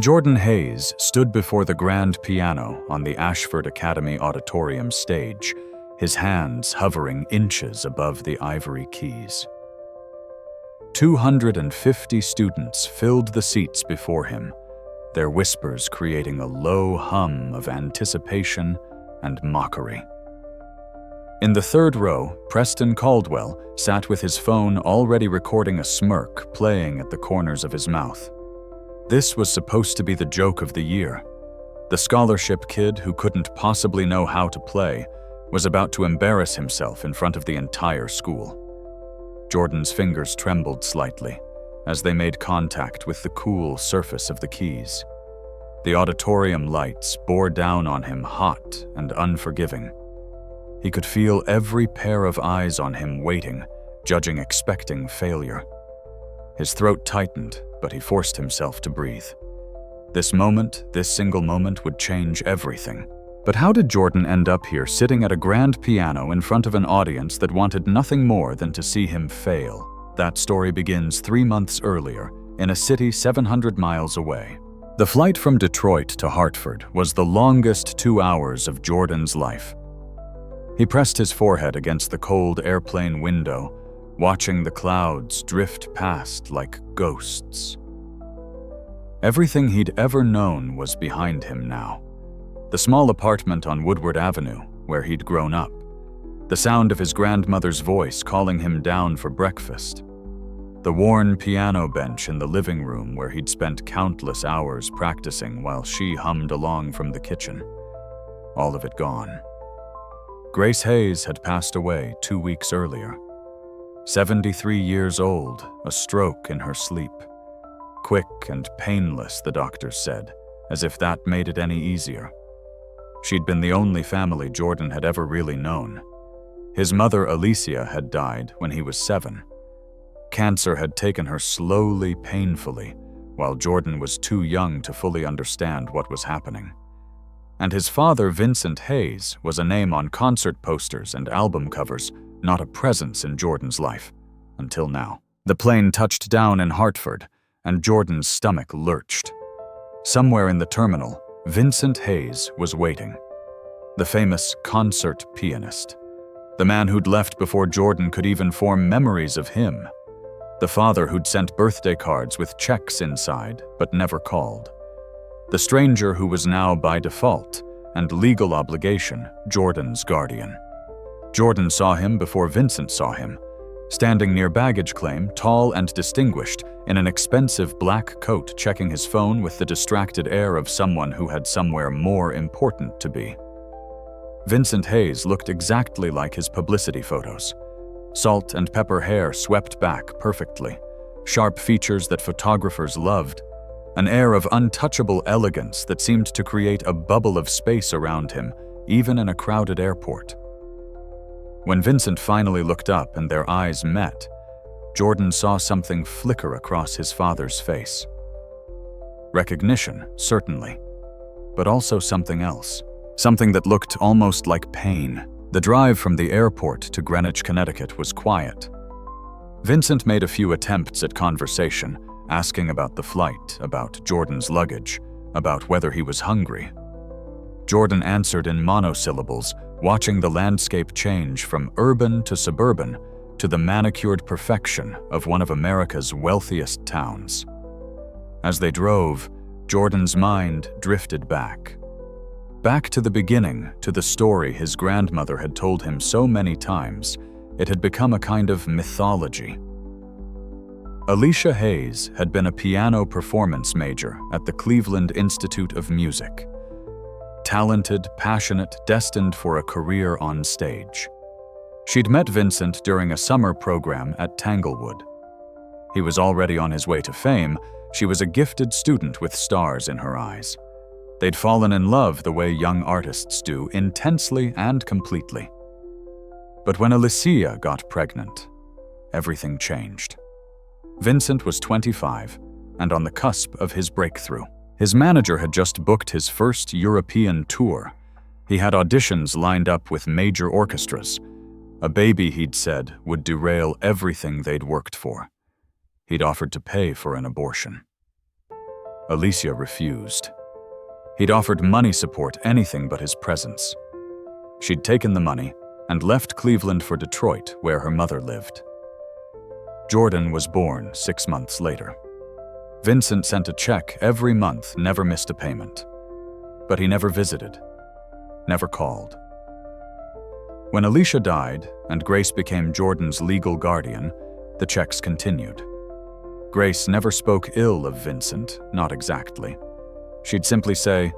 Jordan Hayes stood before the grand piano on the Ashford Academy auditorium stage, his hands hovering inches above the ivory keys. 250 students filled the seats before him, their whispers creating a low hum of anticipation and mockery. In the third row, Preston Caldwell sat with his phone already recording a smirk playing at the corners of his mouth. This was supposed to be the joke of the year. The scholarship kid who couldn't possibly know how to play was about to embarrass himself in front of the entire school. Jordan's fingers trembled slightly as they made contact with the cool surface of the keys. The auditorium lights bore down on him hot and unforgiving. He could feel every pair of eyes on him waiting, judging expecting failure. His throat tightened, but he forced himself to breathe. This single moment would change everything. But how did Jordan end up here sitting at a grand piano in front of an audience that wanted nothing more than to see him fail? That story begins 3 months earlier, in a city 700 miles away. The flight from Detroit to Hartford was the longest 2 hours of Jordan's life. He pressed his forehead against the cold airplane window, watching the clouds drift past like ghosts. Everything he'd ever known was behind him now. The small apartment on Woodward Avenue, where he'd grown up. The sound of his grandmother's voice calling him down for breakfast. The worn piano bench in the living room where he'd spent countless hours practicing while she hummed along from the kitchen. All of it gone. Grace Hayes had passed away 2 weeks earlier. 73 years old, a stroke in her sleep. Quick and painless, the doctors said, as if that made it any easier. She'd been the only family Jordan had ever really known. His mother, Alicia, had died when he was 7. Cancer had taken her slowly, painfully, while Jordan was too young to fully understand what was happening. And his father, Vincent Hayes, was a name on concert posters and album covers, not a presence in Jordan's life, until now. The plane touched down in Hartford, and Jordan's stomach lurched. Somewhere in the terminal, Vincent Hayes was waiting. The famous concert pianist. The man who'd left before Jordan could even form memories of him. The father who'd sent birthday cards with checks inside, but never called. The stranger who was now, by default and legal obligation, Jordan's guardian. Jordan saw him before Vincent saw him, standing near baggage claim, tall and distinguished, in an expensive black coat, checking his phone with the distracted air of someone who had somewhere more important to be. Vincent Hayes looked exactly like his publicity photos. Salt and pepper hair swept back perfectly, sharp features that photographers loved, an air of untouchable elegance that seemed to create a bubble of space around him, even in a crowded airport. When Vincent finally looked up and their eyes met, Jordan saw something flicker across his father's face. Recognition, certainly, but also something else. Something that looked almost like pain. The drive from the airport to Greenwich, Connecticut was quiet. Vincent made a few attempts at conversation, asking about the flight, about Jordan's luggage, about whether he was hungry. Jordan answered in monosyllables, watching the landscape change from urban to suburban to the manicured perfection of one of America's wealthiest towns. As they drove, Jordan's mind drifted back. Back to the beginning, to the story his grandmother had told him so many times, it had become a kind of mythology. Alicia Hayes had been a piano performance major at the Cleveland Institute of Music. Talented, passionate, destined for a career on stage. She'd met Vincent during a summer program at Tanglewood. He was already on his way to fame. She was a gifted student with stars in her eyes. They'd fallen in love the way young artists do, intensely and completely. But when Alicia got pregnant, everything changed. Vincent was 25 and on the cusp of his breakthrough. His manager had just booked his first European tour. He had auditions lined up with major orchestras. A baby, he'd said, would derail everything they'd worked for. He'd offered to pay for an abortion. Alicia refused. He'd offered money support, anything but his presence. She'd taken the money and left Cleveland for Detroit, where her mother lived. Jordan was born 6 months later. Vincent sent a check every month, never missed a payment. But he never visited, never called. When Alicia died and Grace became Jordan's legal guardian, the checks continued. Grace never spoke ill of Vincent, not exactly. She'd simply say,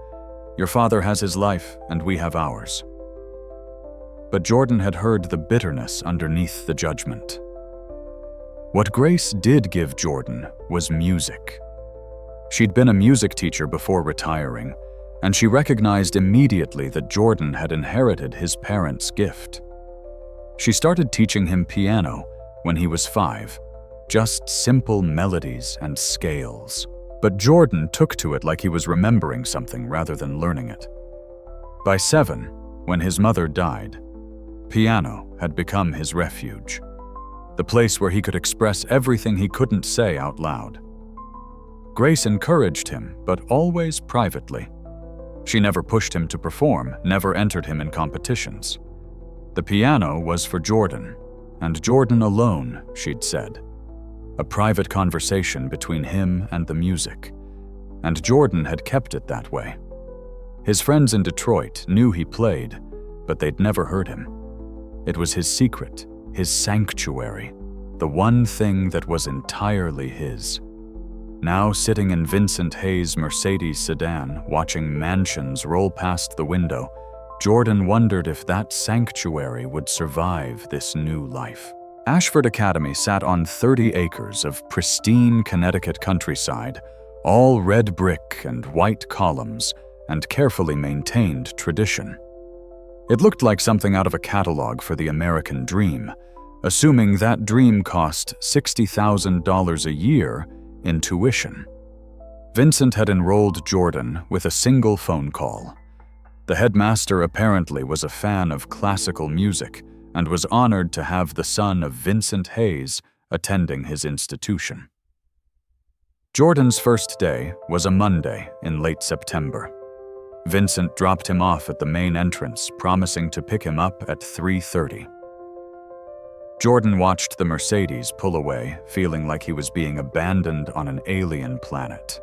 "Your father has his life and we have ours." But Jordan had heard the bitterness underneath the judgment. What Grace did give Jordan was music. She'd been a music teacher before retiring, and she recognized immediately that Jordan had inherited his parents' gift. She started teaching him piano when he was 5, just simple melodies and scales. But Jordan took to it like he was remembering something rather than learning it. By 7, when his mother died, piano had become his refuge, the place where he could express everything he couldn't say out loud. Grace encouraged him, but always privately. She never pushed him to perform, never entered him in competitions. The piano was for Jordan, and Jordan alone, she'd said. A private conversation between him and the music. And Jordan had kept it that way. His friends in Detroit knew he played, but they'd never heard him. It was his secret, his sanctuary, the one thing that was entirely his. Now sitting in Vincent Hayes' Mercedes sedan, watching mansions roll past the window, Jordan wondered if that sanctuary would survive this new life. Ashford Academy sat on 30 acres of pristine Connecticut countryside, all red brick and white columns, and carefully maintained tradition. It looked like something out of a catalog for the American dream, assuming that dream cost $60,000 a year in tuition. Vincent had enrolled Jordan with a single phone call. The headmaster apparently was a fan of classical music and was honored to have the son of Vincent Hayes attending his institution. Jordan's first day was a Monday in late September. Vincent dropped him off at the main entrance, promising to pick him up at 3:30. Jordan watched the Mercedes pull away, feeling like he was being abandoned on an alien planet.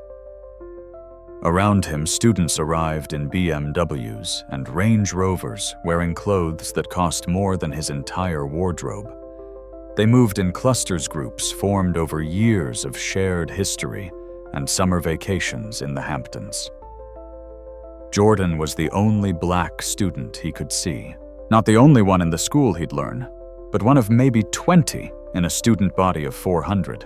Around him, students arrived in BMWs and Range Rovers, wearing clothes that cost more than his entire wardrobe. They moved in clusters groups formed over years of shared history and summer vacations in the Hamptons. Jordan was the only black student he could see. Not the only one in the school he'd learn, but one of maybe 20 in a student body of 400.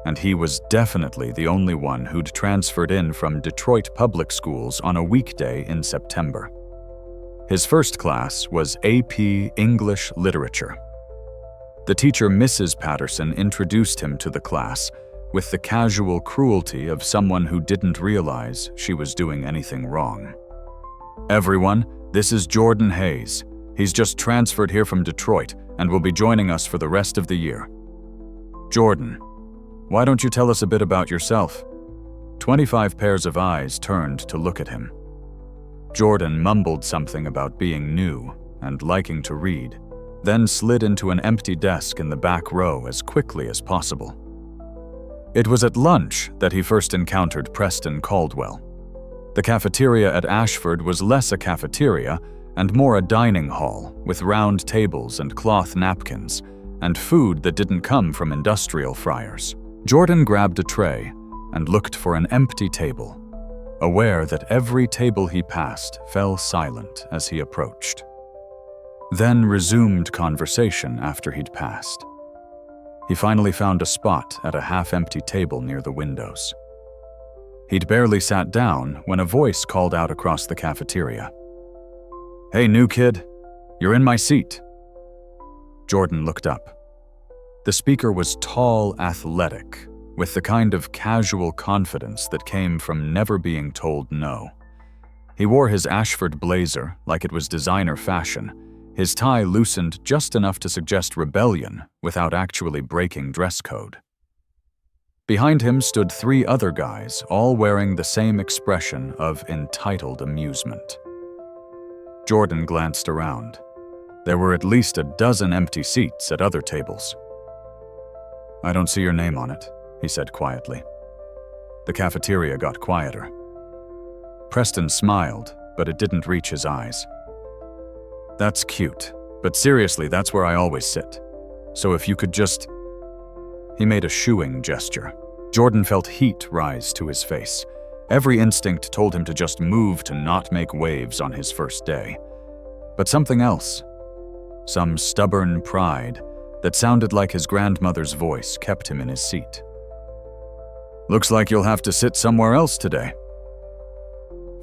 And he was definitely the only one who'd transferred in from Detroit public schools on a weekday in September. His first class was AP English Literature. The teacher, Mrs. Patterson, introduced him to the class with the casual cruelty of someone who didn't realize she was doing anything wrong. "Everyone, this is Jordan Hayes. He's just transferred here from Detroit and will be joining us for the rest of the year. Jordan, why don't you tell us a bit about yourself?" 25 pairs of eyes turned to look at him. Jordan mumbled something about being new and liking to read, then slid into an empty desk in the back row as quickly as possible. It was at lunch that he first encountered Preston Caldwell. The cafeteria at Ashford was less a cafeteria and more a dining hall with round tables and cloth napkins, and food that didn't come from industrial fryers. Jordan grabbed a tray and looked for an empty table, aware that every table he passed fell silent as he approached. Then resumed conversation after he'd passed. He finally found a spot at a half-empty table near the windows. He'd barely sat down when a voice called out across the cafeteria. "Hey, new kid, you're in my seat." Jordan looked up. The speaker was tall, athletic, with the kind of casual confidence that came from never being told no. He wore his Ashford blazer like it was designer fashion, his tie loosened just enough to suggest rebellion without actually breaking dress code. Behind him stood 3 other guys, all wearing the same expression of entitled amusement. Jordan glanced around. There were at least a dozen empty seats at other tables. "I don't see your name on it," he said quietly. The cafeteria got quieter. Preston smiled, but it didn't reach his eyes. "That's cute, but seriously, that's where I always sit. So if you could just..." He made a shooing gesture. Jordan felt heat rise to his face. Every instinct told him to just move to not make waves on his first day. But something else, some stubborn pride that sounded like his grandmother's voice, kept him in his seat. "Looks like you'll have to sit somewhere else today."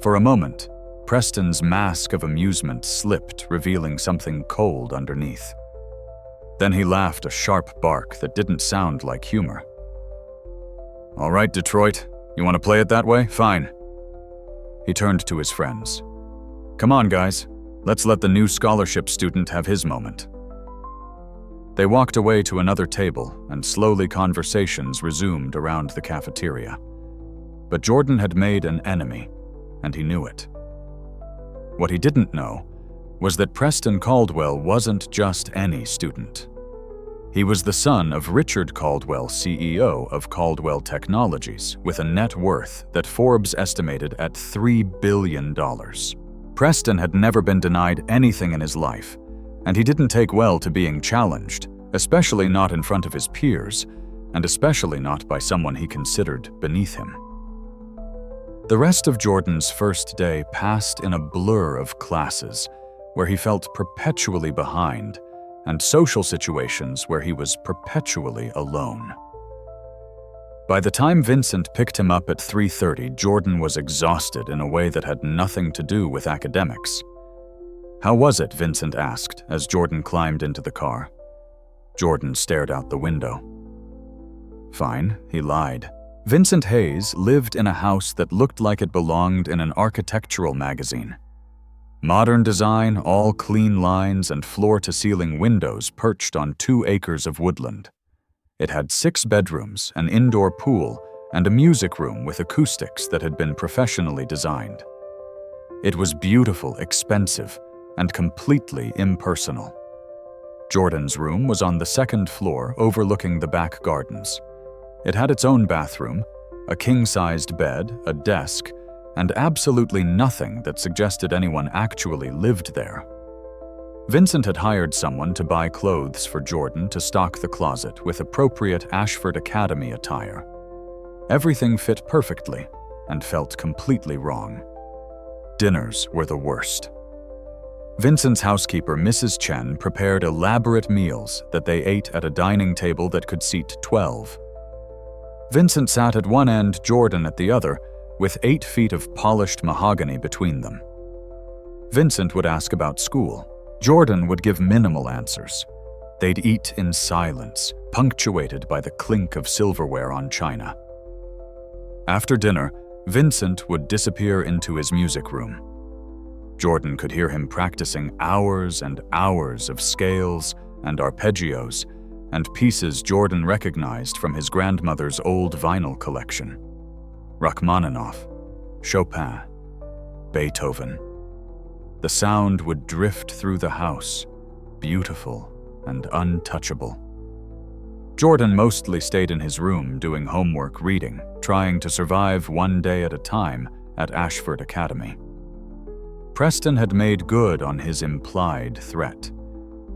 For a moment, Preston's mask of amusement slipped, revealing something cold underneath. Then he laughed a sharp bark that didn't sound like humor. "All right, Detroit, you want to play it that way? Fine." He turned to his friends. "Come on, guys, let's let the new scholarship student have his moment." They walked away to another table, and slowly conversations resumed around the cafeteria. But Jordan had made an enemy, and he knew it. What he didn't know was that Preston Caldwell wasn't just any student. He was the son of Richard Caldwell, CEO of Caldwell Technologies, with a net worth that Forbes estimated at $3 billion. Preston had never been denied anything in his life, and he didn't take well to being challenged, especially not in front of his peers, and especially not by someone he considered beneath him. The rest of Jordan's first day passed in a blur of classes, where he felt perpetually behind, and social situations where he was perpetually alone. By the time Vincent picked him up at 3:30, Jordan was exhausted in a way that had nothing to do with academics. "How was it?" Vincent asked as Jordan climbed into the car. Jordan stared out the window. "Fine," he lied. Vincent Hayes lived in a house that looked like it belonged in an architectural magazine. Modern design, all clean lines and floor-to-ceiling windows perched on 2 acres of woodland. It had 6 bedrooms, an indoor pool, and a music room with acoustics that had been professionally designed. It was beautiful, expensive, and completely impersonal. Jordan's room was on the 2nd floor, overlooking the back gardens. It had its own bathroom, a king-sized bed, a desk, and absolutely nothing that suggested anyone actually lived there. Vincent had hired someone to buy clothes for Jordan to stock the closet with appropriate Ashford Academy attire. Everything fit perfectly and felt completely wrong. Dinners were the worst. Vincent's housekeeper, Mrs. Chen, prepared elaborate meals that they ate at a dining table that could seat 12. Vincent sat at one end, Jordan at the other, with 8 feet of polished mahogany between them. Vincent would ask about school. Jordan would give minimal answers. They'd eat in silence, punctuated by the clink of silverware on china. After dinner, Vincent would disappear into his music room. Jordan could hear him practicing hours and hours of scales and arpeggios, and pieces Jordan recognized from his grandmother's old vinyl collection. Rachmaninoff, Chopin, Beethoven. The sound would drift through the house, beautiful and untouchable. Jordan mostly stayed in his room doing homework, reading, trying to survive one day at a time at Ashford Academy. Preston had made good on his implied threat.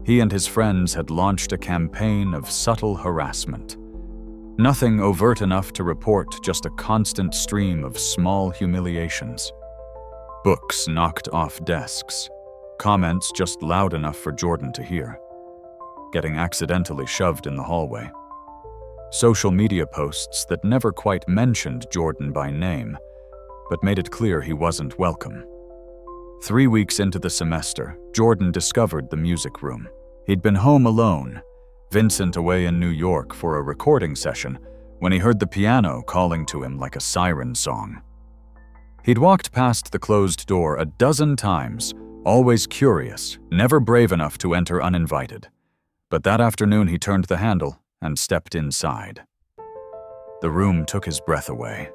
He and his friends had launched a campaign of subtle harassment. Nothing overt enough to report, just a constant stream of small humiliations. Books knocked off desks, comments just loud enough for Jordan to hear, getting accidentally shoved in the hallway. Social media posts that never quite mentioned Jordan by name, but made it clear he wasn't welcome. 3 weeks into the semester, Jordan discovered the music room. He'd been home alone, Vincent away in New York for a recording session, when he heard the piano calling to him like a siren song. He'd walked past the closed door a dozen times, always curious, never brave enough to enter uninvited. But that afternoon he turned the handle and stepped inside. The room took his breath away.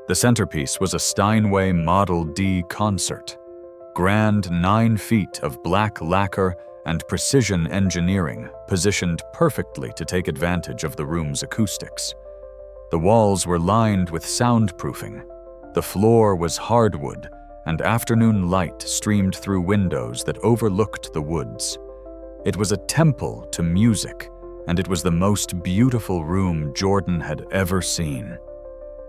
The centerpiece was a Steinway Model D concert. Grand 9 feet of black lacquer and precision engineering positioned perfectly to take advantage of the room's acoustics. The walls were lined with soundproofing. The floor was hardwood, and afternoon light streamed through windows that overlooked the woods. It was a temple to music, and it was the most beautiful room Jordan had ever seen.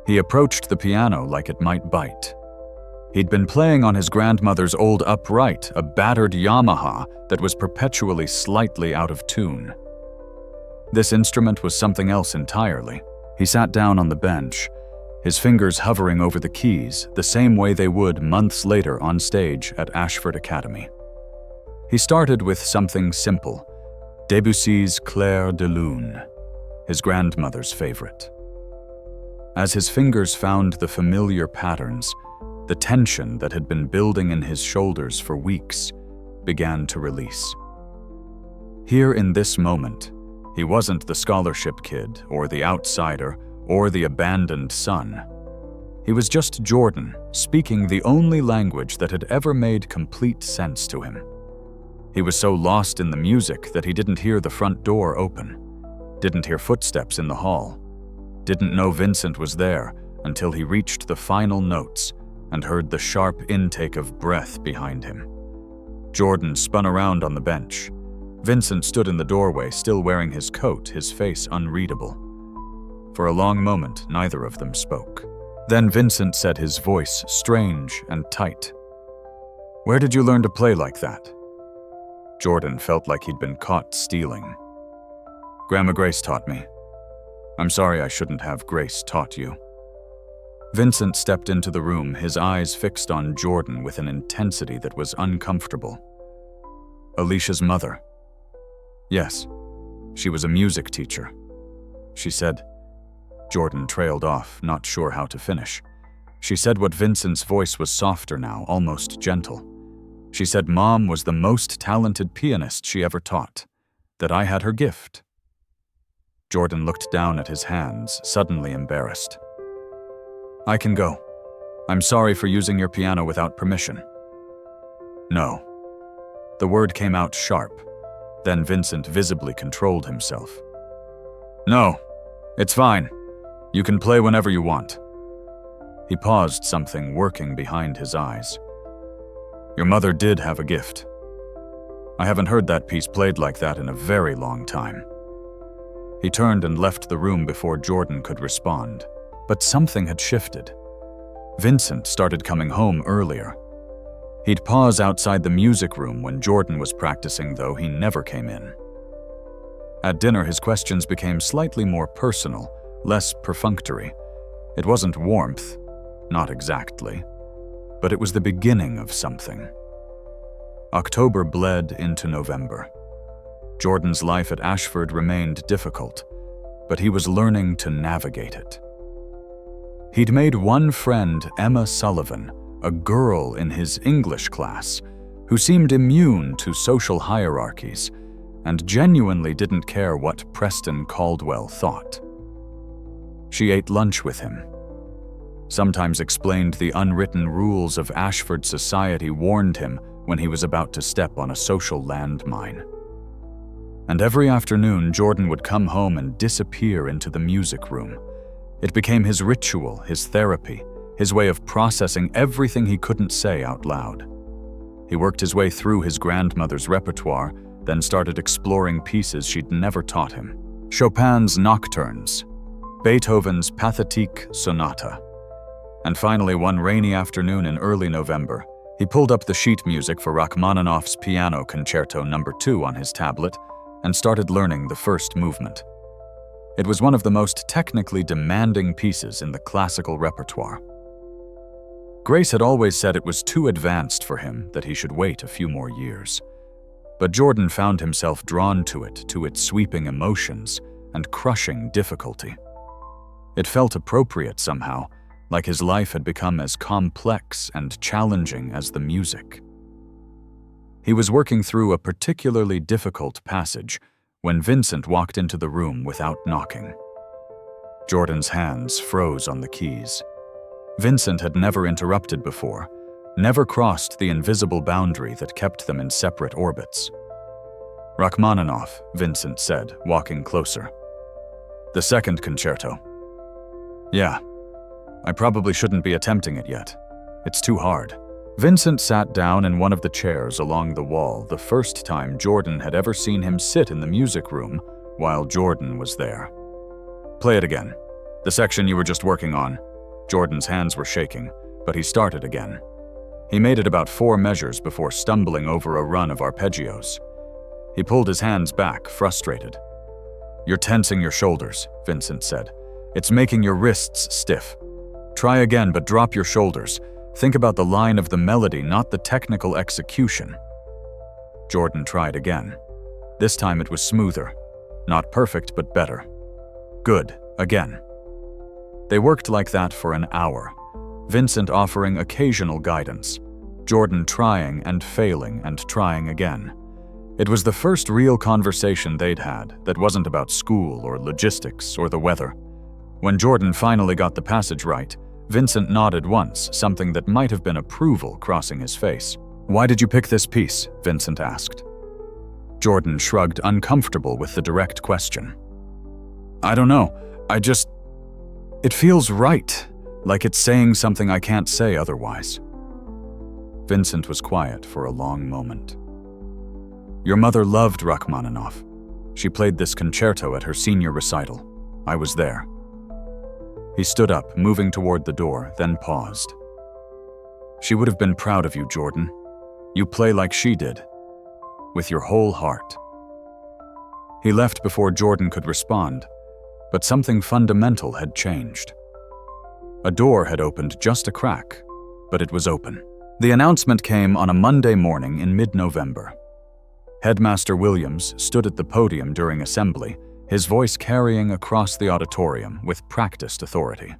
He approached the piano like it might bite. He'd been playing on his grandmother's old upright, a battered Yamaha that was perpetually slightly out of tune. This instrument was something else entirely. He sat down on the bench, his fingers hovering over the keys the same way they would months later on stage at Ashford Academy. He started with something simple, Debussy's Clair de Lune, his grandmother's favorite. As his fingers found the familiar patterns, the tension that had been building in his shoulders for weeks began to release. Here in this moment, he wasn't the scholarship kid or the outsider or the abandoned son. He was just Jordan, speaking the only language that had ever made complete sense to him. He was so lost in the music that he didn't hear the front door open, didn't hear footsteps in the hall, didn't know Vincent was there until he reached the final notes and heard the sharp intake of breath behind him. Jordan spun around on the bench. Vincent stood in the doorway, still wearing his coat, his face unreadable. For a long moment, neither of them spoke. Then Vincent said, his voice strange and tight, "Where did you learn to play like that?" Jordan felt like he'd been caught stealing. "Grandma Grace taught me. I'm sorry I shouldn't have Grace taught you." Vincent stepped into the room, his eyes fixed on Jordan with an intensity that was uncomfortable. "Alicia's mother?" "Yes, she was a music teacher," she said. Jordan trailed off, not sure how to finish. She said what Vincent's voice was softer now, almost gentle. She said Mom was the most talented pianist she ever taught, that I had her gift. Jordan looked down at his hands, suddenly embarrassed. "I can go. I'm sorry for using your piano without permission." "No." The word came out sharp. Then Vincent visibly controlled himself. "No, it's fine. You can play whenever you want." He paused, something working behind his eyes. "Your mother did have a gift. I haven't heard that piece played like that in a very long time." He turned and left the room before Jordan could respond. But something had shifted. Vincent started coming home earlier. He'd pause outside the music room when Jordan was practicing, though he never came in. At dinner, his questions became slightly more personal, less perfunctory. It wasn't warmth, not exactly, but it was the beginning of something. October bled into November. Jordan's life at Ashford remained difficult, but he was learning to navigate it. He'd made one friend, Emma Sullivan, a girl in his English class, who seemed immune to social hierarchies and genuinely didn't care what Preston Caldwell thought. She ate lunch with him, sometimes explained the unwritten rules of Ashford society, warned him when he was about to step on a social landmine. And every afternoon, Jordan would come home and disappear into the music room. It became his ritual, his therapy, his way of processing everything he couldn't say out loud. He worked his way through his grandmother's repertoire, then started exploring pieces she'd never taught him. Chopin's Nocturnes, Beethoven's Pathétique Sonata. And finally, one rainy afternoon in early November, he pulled up the sheet music for Rachmaninoff's Piano Concerto No. 2 on his tablet and started learning the first movement. It was one of the most technically demanding pieces in the classical repertoire. Grace had always said it was too advanced for him, that he should wait a few more years. But Jordan found himself drawn to it, to its sweeping emotions and crushing difficulty. It felt appropriate somehow, like his life had become as complex and challenging as the music. He was working through a particularly difficult passage when Vincent walked into the room without knocking. Jordan's hands froze on the keys. Vincent had never interrupted before, never crossed the invisible boundary that kept them in separate orbits. "Rachmaninoff," Vincent said, walking closer. "The second concerto." "Yeah. I probably shouldn't be attempting it yet. It's too hard." Vincent sat down in one of the chairs along the wall, the first time Jordan had ever seen him sit in the music room while Jordan was there. "Play it again. The section you were just working on." Jordan's hands were shaking, but he started again. He made it about 4 measures before stumbling over a run of arpeggios. He pulled his hands back, frustrated. "You're tensing your shoulders," Vincent said. "It's making your wrists stiff. Try again, but drop your shoulders. Think about the line of the melody, not the technical execution." Jordan tried again. This time it was smoother. Not perfect, but better. "Good. Again." They worked like that for an hour, Vincent offering occasional guidance, Jordan trying and failing and trying again. It was the first real conversation they'd had that wasn't about school or logistics or the weather. When Jordan finally got the passage right, Vincent nodded once, something that might have been approval crossing his face. "Why did you pick this piece?" Vincent asked. Jordan shrugged, uncomfortable with the direct question. "I don't know. It feels right, like it's saying something I can't say otherwise." Vincent was quiet for a long moment. "Your mother loved Rachmaninoff. She played this concerto at her senior recital. I was there." He stood up, moving toward the door, then paused. "She would have been proud of you, Jordan. You play like she did, with your whole heart." He left before Jordan could respond, but something fundamental had changed. A door had opened just a crack, but it was open. The announcement came on a Monday morning in mid-November. Headmaster Williams stood at the podium during assembly, his voice carrying across the auditorium with practiced authority.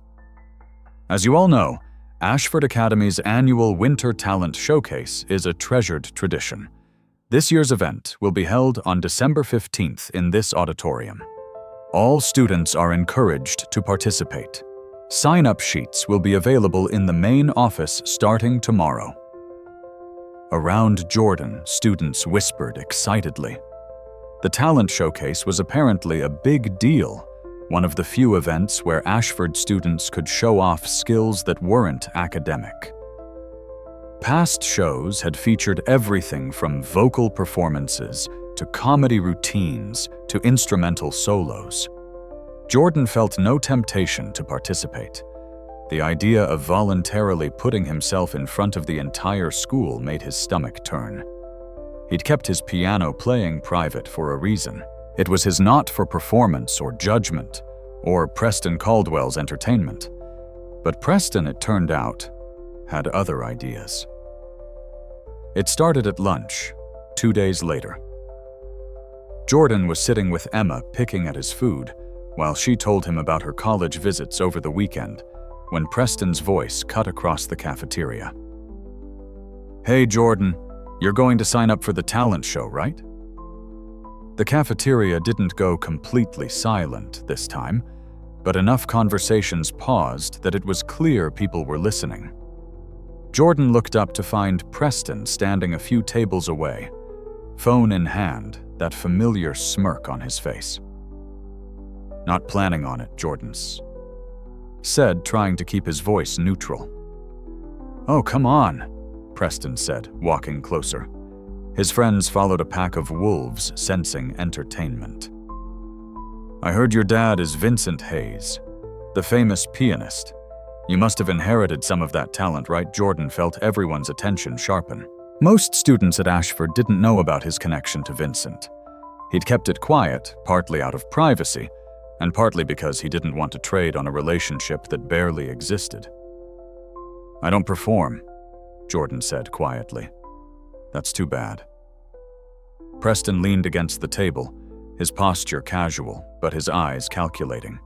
"As you all know, Ashford Academy's annual Winter Talent Showcase is a treasured tradition. This year's event will be held on December 15th in this auditorium. All students are encouraged to participate. Sign-up sheets will be available in the main office starting tomorrow." Around Jordan, students whispered excitedly. The talent showcase was apparently a big deal, one of the few events where Ashford students could show off skills that weren't academic. Past shows had featured everything from vocal performances to comedy routines to instrumental solos. Jordan felt no temptation to participate. The idea of voluntarily putting himself in front of the entire school made his stomach turn. He'd kept his piano playing private for a reason. It was his not for performance or judgment, or Preston Caldwell's entertainment. But Preston, it turned out, had other ideas. It started at lunch, 2 days later. Jordan was sitting with Emma picking at his food, while she told him about her college visits over the weekend, when Preston's voice cut across the cafeteria. "Hey, Jordan. You're going to sign up for the talent show, right?" The cafeteria didn't go completely silent this time, but enough conversations paused that it was clear people were listening. Jordan looked up to find Preston standing a few tables away, phone in hand, that familiar smirk on his face. "Not planning on it," Jordan said, trying to keep his voice neutral. "Oh, come on," Preston said, walking closer. His friends followed a pack of wolves, sensing entertainment. "I heard your dad is Vincent Hayes, the famous pianist. You must have inherited some of that talent, right?" Jordan felt everyone's attention sharpen. Most students at Ashford didn't know about his connection to Vincent. He'd kept it quiet, partly out of privacy, and partly because he didn't want to trade on a relationship that barely existed. "I don't perform," Jordan said quietly. "That's too bad." Preston leaned against the table, his posture casual, but his eyes calculating.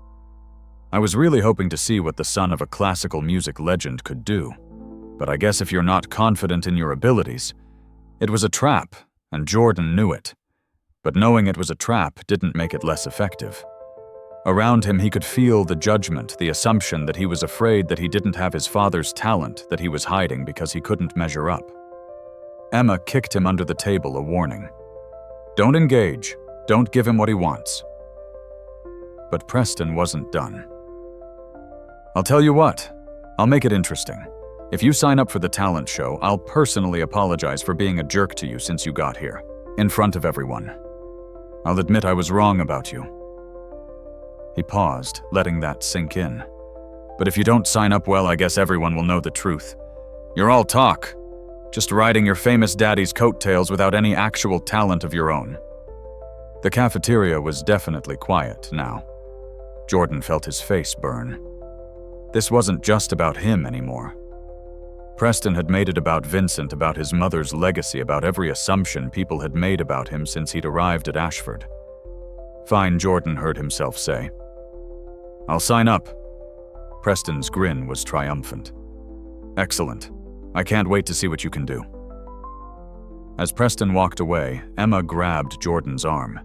"I was really hoping to see what the son of a classical music legend could do, but I guess if you're not confident in your abilities..." It was a trap, and Jordan knew it. But knowing it was a trap didn't make it less effective. Around him, he could feel the judgment, the assumption that he was afraid that he didn't have his father's talent that he was hiding because he couldn't measure up. Emma kicked him under the table, a warning. Don't engage. Don't give him what he wants. But Preston wasn't done. I'll tell you what. I'll make it interesting. If you sign up for the talent show, I'll personally apologize for being a jerk to you since you got here, in front of everyone. I'll admit I was wrong about you. He paused, letting that sink in. But if you don't sign up, well, I guess everyone will know the truth. You're all talk, just riding your famous daddy's coattails without any actual talent of your own. The cafeteria was definitely quiet now. Jordan felt his face burn. This wasn't just about him anymore. Preston had made it about Vincent, about his mother's legacy, about every assumption people had made about him since he'd arrived at Ashford. Fine, Jordan heard himself say. I'll sign up. Preston's grin was triumphant. Excellent. I can't wait to see what you can do. As Preston walked away, Emma grabbed Jordan's arm.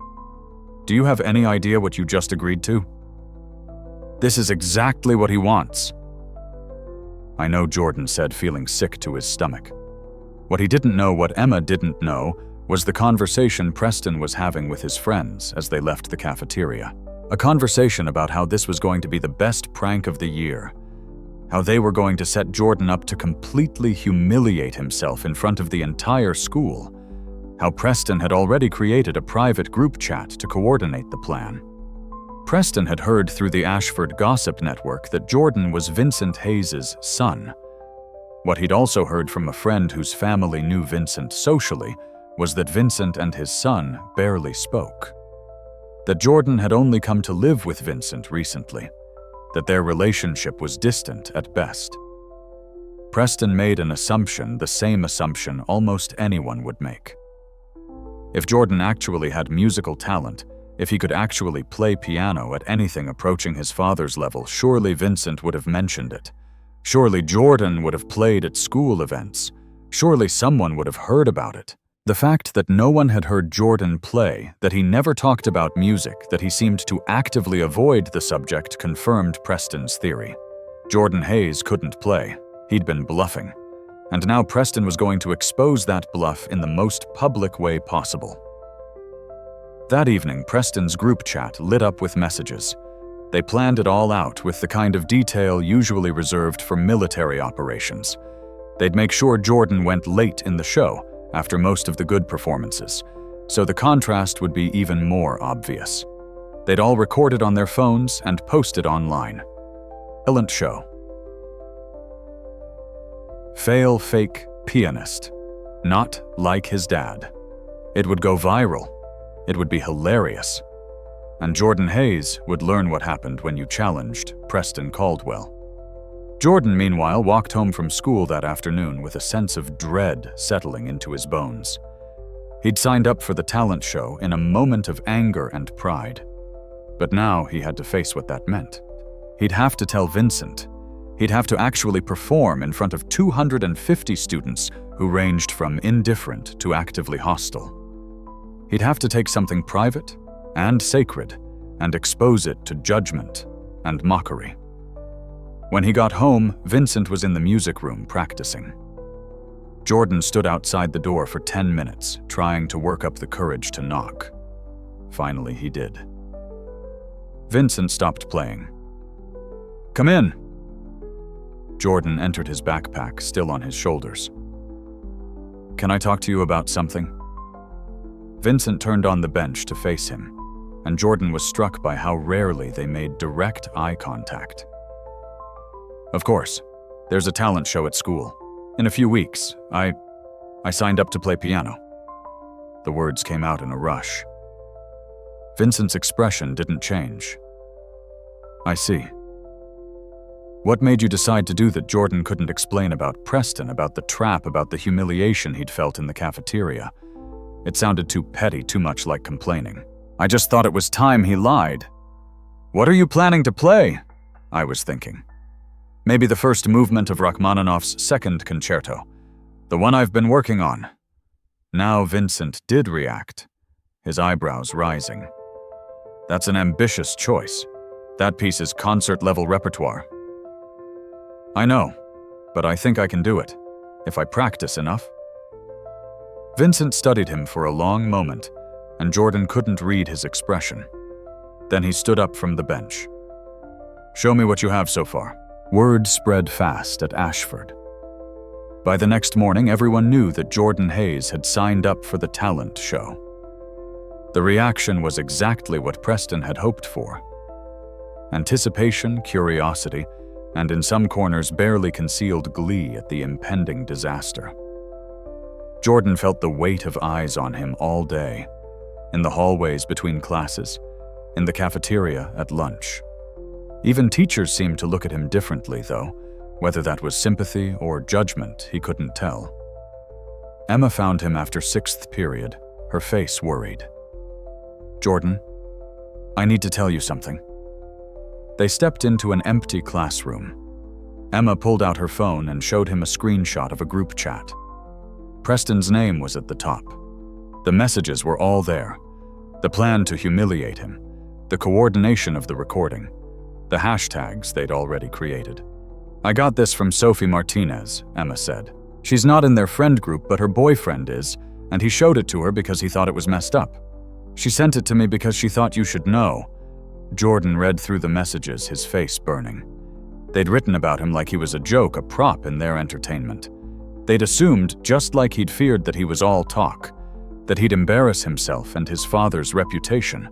Do you have any idea what you just agreed to? This is exactly what he wants. I know, Jordan said, feeling sick to his stomach. What he didn't know, what Emma didn't know, was the conversation Preston was having with his friends as they left the cafeteria. A conversation about how this was going to be the best prank of the year. How they were going to set Jordan up to completely humiliate himself in front of the entire school. How Preston had already created a private group chat to coordinate the plan. Preston had heard through the Ashford gossip network that Jordan was Vincent Hayes' son. What he'd also heard from a friend whose family knew Vincent socially was that Vincent and his son barely spoke. That Jordan had only come to live with Vincent recently. That their relationship was distant at best. Preston made an assumption, the same assumption almost anyone would make. If Jordan actually had musical talent, if he could actually play piano at anything approaching his father's level, surely Vincent would have mentioned it. Surely Jordan would have played at school events. Surely someone would have heard about it. The fact that no one had heard Jordan play, that he never talked about music, that he seemed to actively avoid the subject confirmed Preston's theory. Jordan Hayes couldn't play. He'd been bluffing. And now Preston was going to expose that bluff in the most public way possible. That evening, Preston's group chat lit up with messages. They planned it all out with the kind of detail usually reserved for military operations. They'd make sure Jordan went late in the show, after most of the good performances, so the contrast would be even more obvious. They'd all record it on their phones and post it online. Excellent show. Fail fake pianist. Not like his dad. It would go viral. It would be hilarious. And Jordan Hayes would learn what happened when you challenged Preston Caldwell. Jordan, meanwhile, walked home from school that afternoon with a sense of dread settling into his bones. He'd signed up for the talent show in a moment of anger and pride. But now he had to face what that meant. He'd have to tell Vincent. He'd have to actually perform in front of 250 students who ranged from indifferent to actively hostile. He'd have to take something private and sacred and expose it to judgment and mockery. When he got home, Vincent was in the music room practicing. Jordan stood outside the door for 10 minutes, trying to work up the courage to knock. Finally, he did. Vincent stopped playing. "Come in." Jordan entered his backpack, still on his shoulders. "Can I talk to you about something?" Vincent turned on the bench to face him, and Jordan was struck by how rarely they made direct eye contact. "Of course. There's a talent show at school. In a few weeks. I signed up to play piano." The words came out in a rush. Vincent's expression didn't change. "I see. What made you decide to do that?" Jordan couldn't explain about Preston, about the trap, about the humiliation he'd felt in the cafeteria. It sounded too petty, too much like complaining. "I just thought it was time he lied." "What are you planning to play?" I was thinking. "Maybe the first movement of Rachmaninoff's second concerto, the one I've been working on." Now Vincent did react, his eyebrows rising. "That's an ambitious choice. That piece is concert-level repertoire. I know, but I think I can do it, if I practice enough. Vincent studied him for a long moment, and Jordan couldn't read his expression. Then he stood up from the bench. Show me what you have so far. Word spread fast at Ashford. By the next morning, everyone knew that Jordan Hayes had signed up for the talent show. The reaction was exactly what Preston had hoped for. Anticipation, curiosity, and in some corners barely concealed glee at the impending disaster. Jordan felt the weight of eyes on him all day, in the hallways between classes, in the cafeteria at lunch. Even teachers seemed to look at him differently, though. Whether that was sympathy or judgment, he couldn't tell. Emma found him after 6th period, her face worried. Jordan, I need to tell you something. They stepped into an empty classroom. Emma pulled out her phone and showed him a screenshot of a group chat. Preston's name was at the top. The messages were all there. The plan to humiliate him, the coordination of the recording, the hashtags they'd already created. I got this from Sophie Martinez, Emma said. She's not in their friend group, but her boyfriend is, and he showed it to her because he thought it was messed up. She sent it to me because she thought you should know. Jordan read through the messages, his face burning. They'd written about him like he was a joke, a prop in their entertainment. They'd assumed, just like he'd feared, that he was all talk, that he'd embarrass himself and his father's reputation,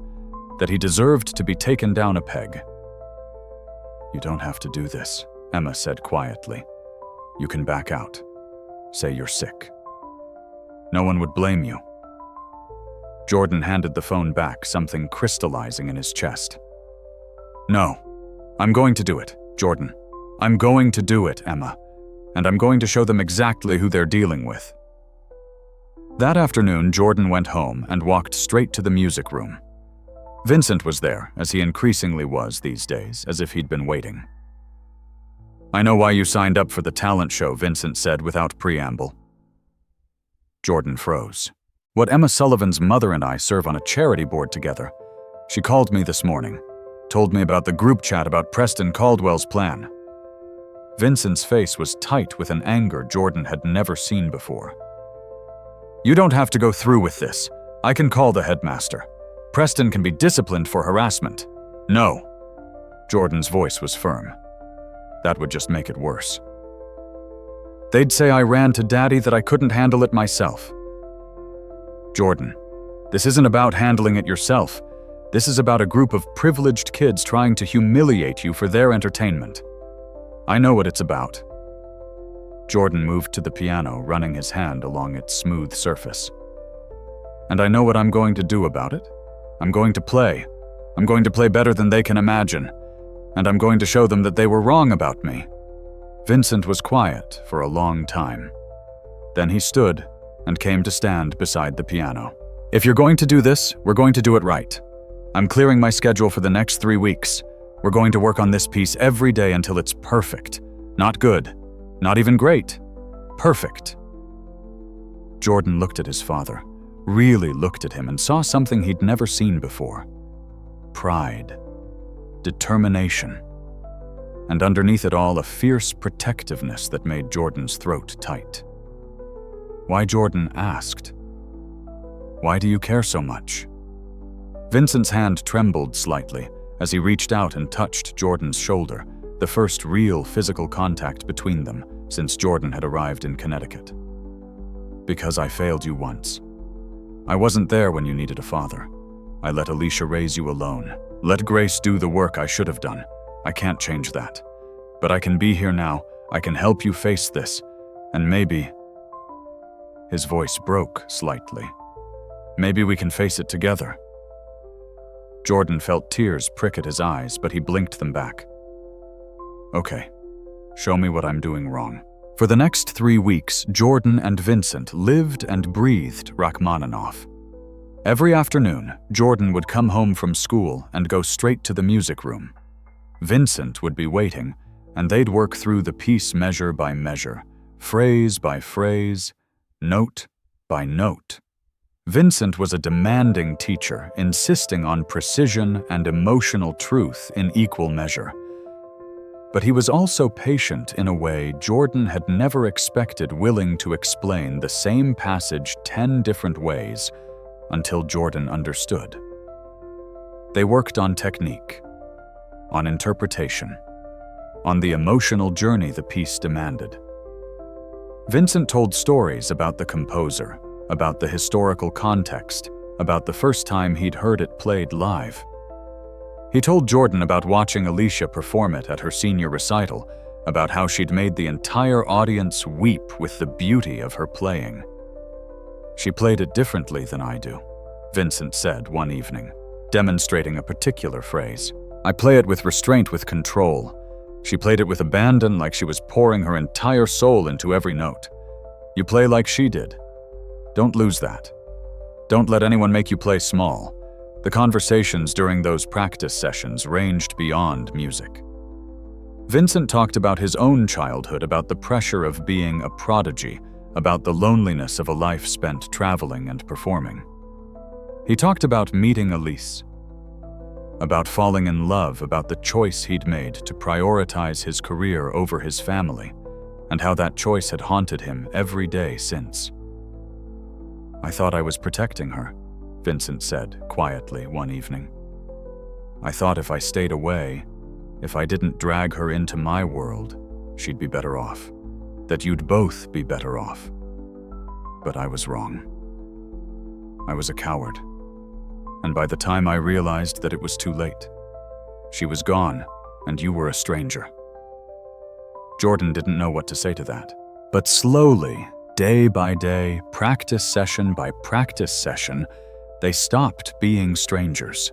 that he deserved to be taken down a peg. You don't have to do this, Emma said quietly. You can back out. Say you're sick. No one would blame you. Jordan handed the phone back, something crystallizing in his chest. No, I'm going to do it, Jordan. I'm going to do it, Emma. And I'm going to show them exactly who they're dealing with. That afternoon, Jordan went home and walked straight to the music room. Vincent was there, as he increasingly was these days, as if he'd been waiting. I know why you signed up for the talent show, Vincent said without preamble. Jordan froze. What Emma Sullivan's mother and I serve on a charity board together. She called me this morning, told me about the group chat about Preston Caldwell's plan. Vincent's face was tight with an anger Jordan had never seen before. You don't have to go through with this. I can call the headmaster. Preston can be disciplined for harassment. No. Jordan's voice was firm. That would just make it worse. They'd say I ran to Daddy, that I couldn't handle it myself. Jordan, this isn't about handling it yourself. This is about a group of privileged kids trying to humiliate you for their entertainment. I know what it's about. Jordan moved to the piano, running his hand along its smooth surface. And I know what I'm going to do about it. I'm going to play. I'm going to play better than they can imagine. And I'm going to show them that they were wrong about me. Vincent was quiet for a long time. Then he stood and came to stand beside the piano. If you're going to do this, we're going to do it right. I'm clearing my schedule for the next 3 weeks. We're going to work on this piece every day until it's perfect. Not good. Not even great. Perfect. Jordan looked at his father, really looked at him, and saw something he'd never seen before. Pride. Determination. And underneath it all, a fierce protectiveness that made Jordan's throat tight. Why, Jordan asked. Why do you care so much? Vincent's hand trembled slightly as he reached out and touched Jordan's shoulder, the first real physical contact between them since Jordan had arrived in Connecticut. Because I failed you once. I wasn't there when you needed a father. I let Alicia raise you alone. Let Grace do the work I should have done. I can't change that. But I can be here now. I can help you face this. And maybe... His voice broke slightly. Maybe we can face it together. Jordan felt tears prick at his eyes, but he blinked them back. Okay, show me what I'm doing wrong. For the next 3 weeks, Jordan and Vincent lived and breathed Rachmaninoff. Every afternoon, Jordan would come home from school and go straight to the music room. Vincent would be waiting, and they'd work through the piece measure by measure, phrase by phrase, note by note. Vincent was a demanding teacher, insisting on precision and emotional truth in equal measure. But he was also patient in a way Jordan had never expected, willing to explain the same passage 10 different ways until Jordan understood. They worked on technique, on interpretation, on the emotional journey the piece demanded. Vincent told stories about the composer, about the historical context, about the first time he'd heard it played live. He told Jordan about watching Alicia perform it at her senior recital, about how she'd made the entire audience weep with the beauty of her playing. "She played it differently than I do," Vincent said one evening, demonstrating a particular phrase. "I play it with restraint, with control. She played it with abandon, like she was pouring her entire soul into every note. You play like she did. Don't lose that. Don't let anyone make you play small." The conversations during those practice sessions ranged beyond music. Vincent talked about his own childhood, about the pressure of being a prodigy, about the loneliness of a life spent traveling and performing. He talked about meeting Elise, about falling in love, about the choice he'd made to prioritize his career over his family, and how that choice had haunted him every day since. "I thought I was protecting her," Vincent said quietly one evening. "I thought if I stayed away, if I didn't drag her into my world, she'd be better off, that you'd both be better off. But I was wrong. I was a coward. And by the time I realized that it was too late, she was gone and you were a stranger." Jordan didn't know what to say to that. But slowly, day by day, practice session by practice session, they stopped being strangers.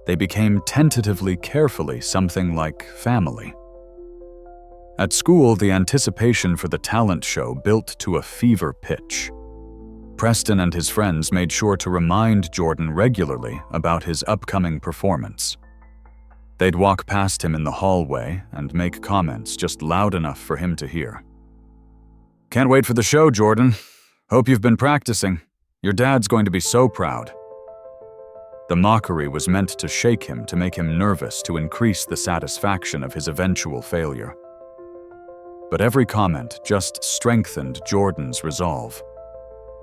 They became tentatively, carefully something like family. At school, the anticipation for the talent show built to a fever pitch. Preston and his friends made sure to remind Jordan regularly about his upcoming performance. They'd walk past him in the hallway and make comments just loud enough for him to hear. "Can't wait for the show, Jordan. Hope you've been practicing. Your dad's going to be so proud." The mockery was meant to shake him, to make him nervous, to increase the satisfaction of his eventual failure. But every comment just strengthened Jordan's resolve.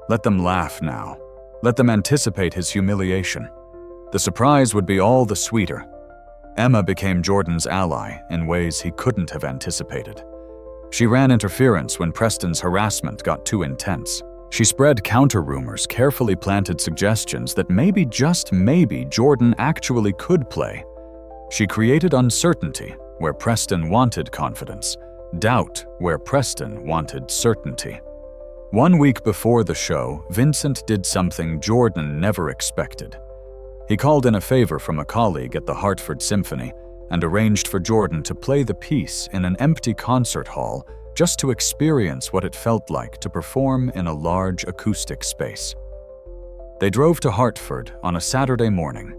Let them laugh now. Let them anticipate his humiliation. The surprise would be all the sweeter. Emma became Jordan's ally in ways he couldn't have anticipated. She ran interference when Preston's harassment got too intense. She spread counter-rumors, carefully planted suggestions that maybe, just maybe, Jordan actually could play. She created uncertainty where Preston wanted confidence, doubt where Preston wanted certainty. 1 week before the show, Vincent did something Jordan never expected. He called in a favor from a colleague at the Hartford Symphony and arranged for Jordan to play the piece in an empty concert hall, just to experience what it felt like to perform in a large acoustic space. They drove to Hartford on a Saturday morning.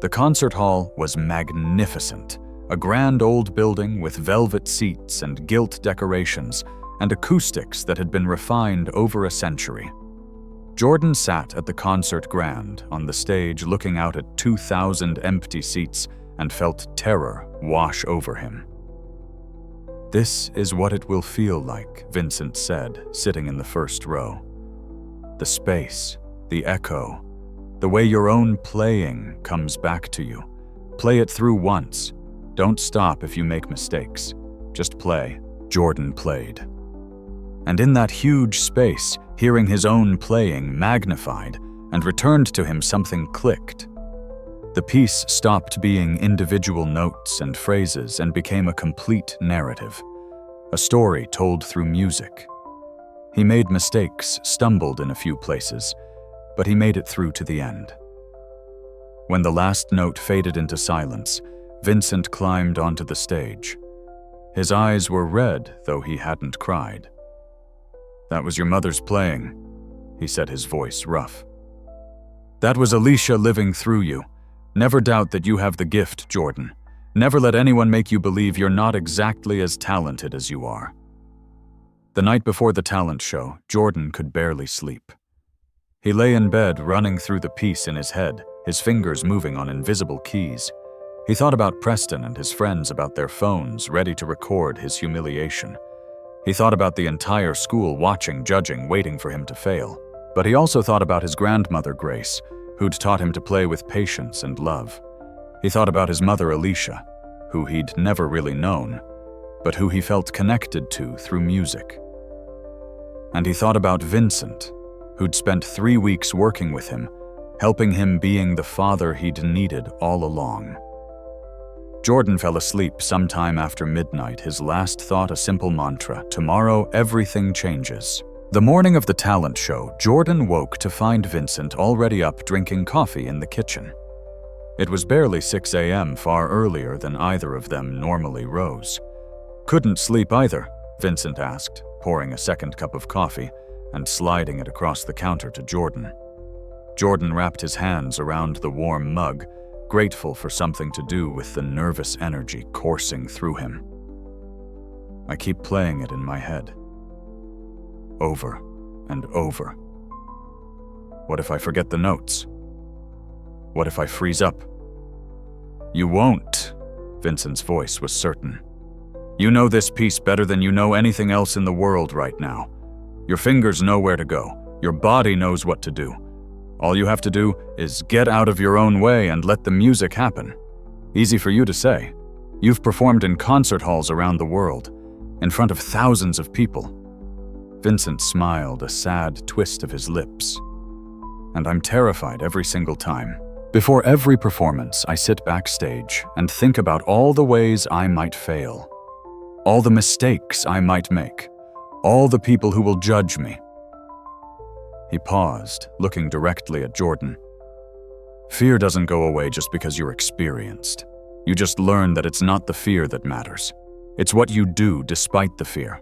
The concert hall was magnificent, a grand old building with velvet seats and gilt decorations, and acoustics that had been refined over a century. Jordan sat at the concert grand on the stage, looking out at 2,000 empty seats, and felt terror wash over him. "This is what it will feel like," Vincent said, sitting in the first row. "The space, the echo, the way your own playing comes back to you. Play it through once. Don't stop if you make mistakes. Just play." Jordan played. And in that huge space, hearing his own playing magnified and returned to him, something clicked. The piece stopped being individual notes and phrases and became a complete narrative, a story told through music. He made mistakes, stumbled in a few places, but he made it through to the end. When the last note faded into silence, Vincent climbed onto the stage. His eyes were red, though he hadn't cried. "That was your mother's playing," he said, his voice rough. "That was Alicia living through you. Never doubt that you have the gift, Jordan. Never let anyone make you believe you're not exactly as talented as you are." The night before the talent show, Jordan could barely sleep. He lay in bed, running through the piece in his head, his fingers moving on invisible keys. He thought about Preston and his friends, about their phones, ready to record his humiliation. He thought about the entire school watching, judging, waiting for him to fail. But he also thought about his grandmother, Grace, who'd taught him to play with patience and love. He thought about his mother, Alicia, who he'd never really known, but who he felt connected to through music. And he thought about Vincent, who'd spent 3 weeks working with him, helping him, being the father he'd needed all along. Jordan fell asleep sometime after midnight, his last thought a simple mantra: tomorrow everything changes. The morning of the talent show, Jordan woke to find Vincent already up drinking coffee in the kitchen. It was barely 6 a.m., far earlier than either of them normally rose. "Couldn't sleep either?" Vincent asked, pouring a second cup of coffee and sliding it across the counter to Jordan. Jordan wrapped his hands around the warm mug, grateful for something to do with the nervous energy coursing through him. "I keep playing it in my head. Over and over. What if I forget the notes? What if I freeze up?" "You won't," Vincent's voice was certain. "You know this piece better than you know anything else in the world right now. Your fingers know where to go. Your body knows what to do. All you have to do is get out of your own way and let the music happen. Easy for you to say. You've performed in concert halls around the world, in front of thousands of people." Vincent smiled, a sad twist of his lips. "And I'm terrified every single time. Before every performance, I sit backstage and think about all the ways I might fail, all the mistakes I might make, all the people who will judge me." He paused, looking directly at Jordan. "Fear doesn't go away just because you're experienced. You just learn that it's not the fear that matters. It's what you do despite the fear."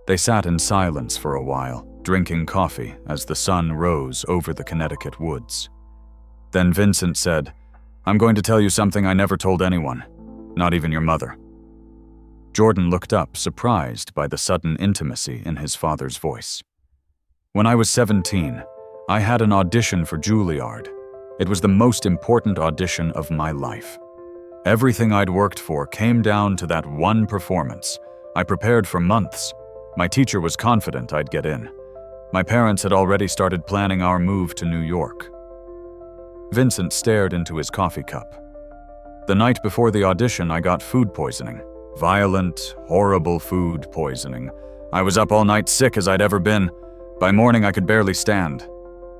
They sat in silence for a while, drinking coffee as the sun rose over the Connecticut woods. Then Vincent said, "I'm going to tell you something I never told anyone, not even your mother." Jordan looked up, surprised by the sudden intimacy in his father's voice. "When I was 17, I had an audition for Juilliard. It was the most important audition of my life. Everything I'd worked for came down to that one performance. I prepared for months. My teacher was confident I'd get in. My parents had already started planning our move to New York." Vincent stared into his coffee cup. "The night before the audition, I got food poisoning. Violent, horrible food poisoning. I was up all night, sick as I'd ever been. By morning, I could barely stand.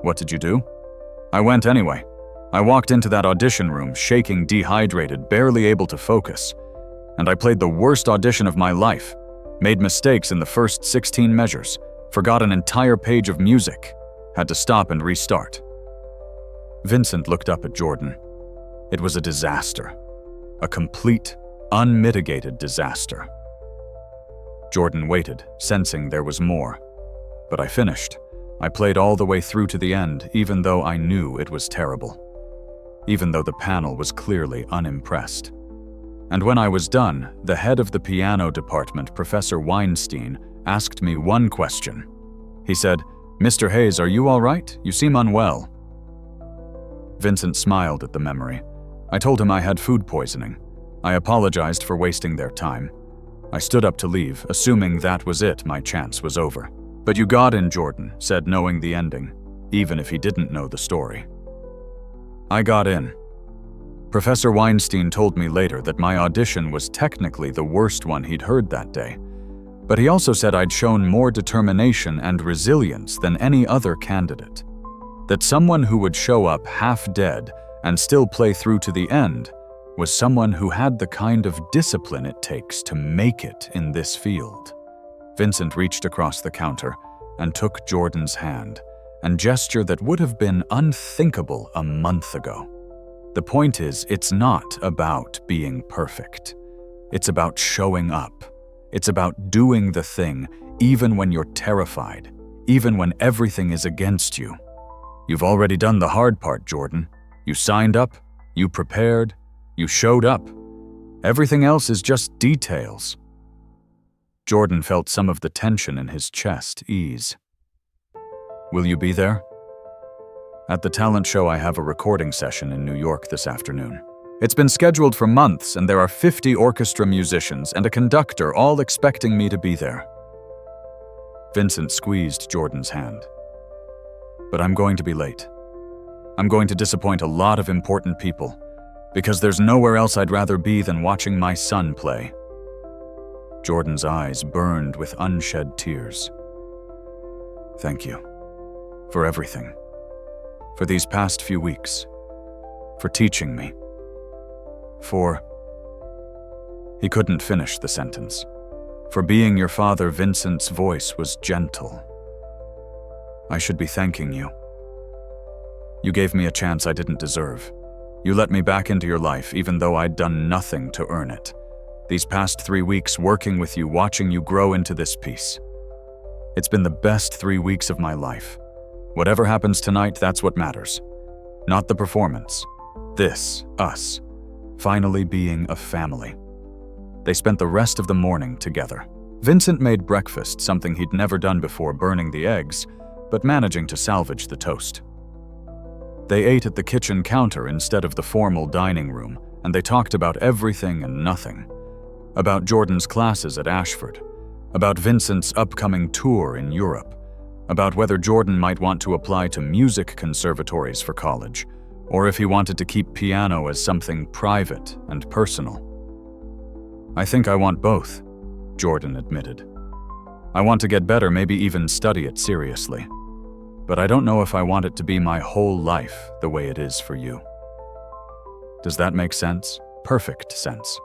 What did you do?" "I went anyway. I walked into that audition room, shaking, dehydrated, barely able to focus. And I played the worst audition of my life. Made mistakes in the first 16 measures. Forgot an entire page of music. Had to stop and restart." Vincent looked up at Jordan. It was a disaster. A complete, unmitigated disaster. Jordan waited, sensing there was more. "But I finished. I played all the way through to the end, even though I knew it was terrible. Even though the panel was clearly unimpressed. And when I was done, the head of the piano department, Professor Weinstein, asked me one question. He said, 'Mr. Hayes, are you all right? You seem unwell.' Vincent smiled at the memory. I told him I had food poisoning. I apologized for wasting their time. I stood up to leave, assuming that was it, my chance was over. 'But you got in,' Jordan said, knowing the ending, even if he didn't know the story. I got in. Professor Weinstein told me later that my audition was technically the worst one he'd heard that day, but he also said I'd shown more determination and resilience than any other candidate. That someone who would show up half dead and still play through to the end was someone who had the kind of discipline it takes to make it in this field. Vincent reached across the counter and took Jordan's hand, a gesture that would have been unthinkable a month ago. The point is, it's not about being perfect. It's about showing up. It's about doing the thing even when you're terrified, even when everything is against you. You've already done the hard part, Jordan. You signed up, you prepared, you showed up. Everything else is just details. Jordan felt some of the tension in his chest ease. Will you be there? At the talent show, I have a recording session in New York this afternoon. It's been scheduled for months, and there are 50 orchestra musicians and a conductor all expecting me to be there. Vincent squeezed Jordan's hand. But I'm going to be late. I'm going to disappoint a lot of important people, because there's nowhere else I'd rather be than watching my son play. Jordan's eyes burned with unshed tears. Thank you. For everything. For these past few weeks. For teaching me. He couldn't finish the sentence. For being your father, Vincent's voice was gentle. I should be thanking you. You gave me a chance I didn't deserve. You let me back into your life, even though I'd done nothing to earn it. These past 3 weeks working with you, watching you grow into this piece. It's been the best 3 weeks of my life. Whatever happens tonight, that's what matters. Not the performance. This, us, finally being a family. They spent the rest of the morning together. Vincent made breakfast, something he'd never done before, burning the eggs, but managing to salvage the toast. They ate at the kitchen counter instead of the formal dining room, and they talked about everything and nothing. About Jordan's classes at Ashford, about Vincent's upcoming tour in Europe, about whether Jordan might want to apply to music conservatories for college, or if he wanted to keep piano as something private and personal. I think I want both, Jordan admitted. I want to get better, maybe even study it seriously. But I don't know if I want it to be my whole life the way it is for you. Does that make sense? Perfect sense.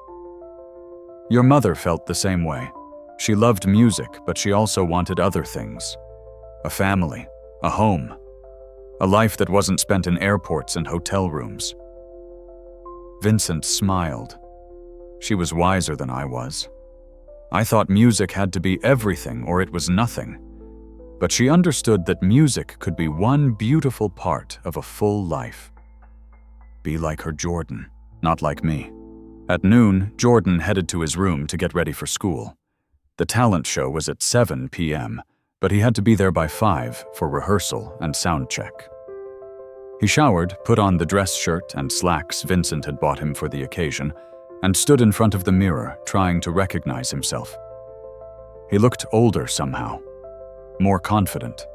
Your mother felt the same way. She loved music, but she also wanted other things. A family, a home, a life that wasn't spent in airports and hotel rooms. Vincent smiled. She was wiser than I was. I thought music had to be everything or it was nothing. But she understood that music could be one beautiful part of a full life. Be like her Jordan, not like me. At noon, Jordan headed to his room to get ready for school. The talent show was at 7 p.m., but he had to be there by 5 for rehearsal and sound check. He showered, put on the dress shirt and slacks Vincent had bought him for the occasion, and stood in front of the mirror, trying to recognize himself. He looked older somehow, more confident.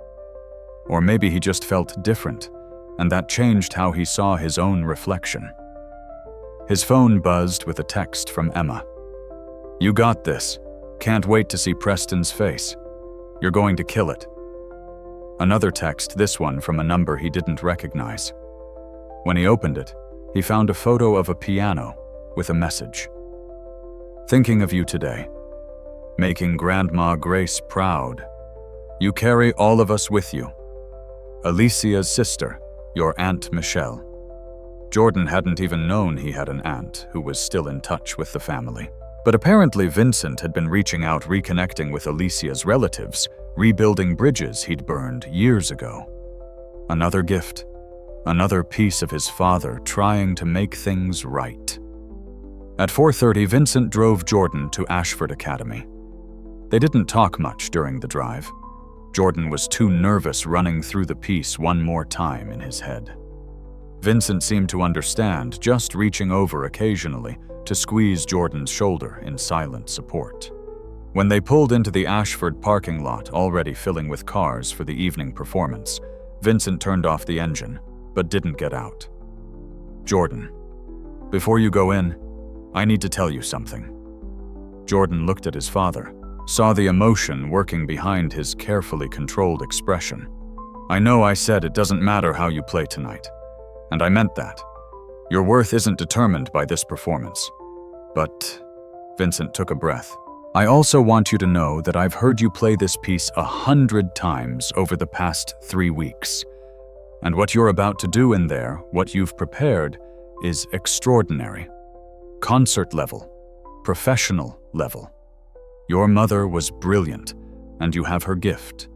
Or maybe he just felt different, and that changed how he saw his own reflection. His phone buzzed with a text from Emma. "You got this. Can't wait to see Preston's face. You're going to kill it." Another text, this one from a number he didn't recognize. When he opened it, he found a photo of a piano with a message. "Thinking of you today. Making Grandma Grace proud. You carry all of us with you. Alicia's sister, your Aunt Michelle." Jordan hadn't even known he had an aunt who was still in touch with the family. But apparently Vincent had been reaching out, reconnecting with Alicia's relatives, rebuilding bridges he'd burned years ago. Another gift, another piece of his father trying to make things right. At 4:30, Vincent drove Jordan to Ashford Academy. They didn't talk much during the drive. Jordan was too nervous running through the piece one more time in his head. Vincent seemed to understand, just reaching over occasionally to squeeze Jordan's shoulder in silent support. When they pulled into the Ashford parking lot, already filling with cars for the evening performance, Vincent turned off the engine, but didn't get out. "Jordan, before you go in, I need to tell you something." Jordan looked at his father, saw the emotion working behind his carefully controlled expression. "I know I said it doesn't matter how you play tonight, and I meant that. Your worth isn't determined by this performance. But," Vincent took a breath, "I also want you to know that I've heard you play this piece 100 times over the past 3 weeks. And what you're about to do in there, what you've prepared, is extraordinary. Concert level, professional level. Your mother was brilliant, and you have her gift.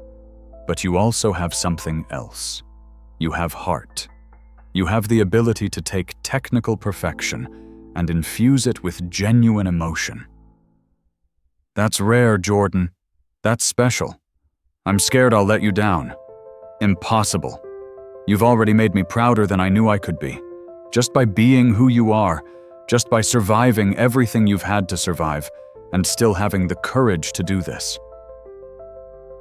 But you also have something else. You have heart. You have the ability to take technical perfection and infuse it with genuine emotion. That's rare, Jordan. That's special. I'm scared I'll let you down." Impossible. You've already made me prouder than I knew I could be. Just by being who you are, just by surviving everything you've had to survive, and still having the courage to do this.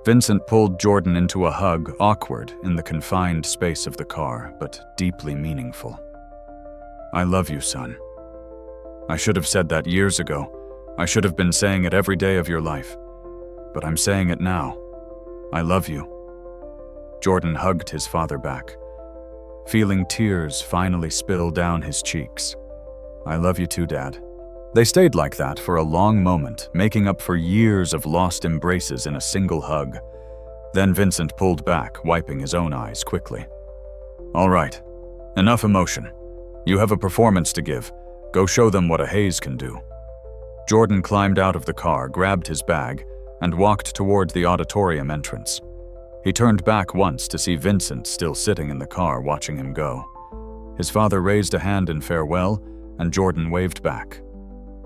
Vincent pulled Jordan into a hug, awkward in the confined space of the car, but deeply meaningful. I love you, son. I should have said that years ago. I should have been saying it every day of your life. But I'm saying it now. I love you. Jordan hugged his father back, feeling tears finally spill down his cheeks. I love you too, Dad. They stayed like that for a long moment, making up for years of lost embraces in a single hug. Then Vincent pulled back, wiping his own eyes quickly. All right, enough emotion. You have a performance to give. Go show them what a Hayes can do. Jordan climbed out of the car, grabbed his bag, and walked toward the auditorium entrance. He turned back once to see Vincent still sitting in the car watching him go. His father raised a hand in farewell, and Jordan waved back.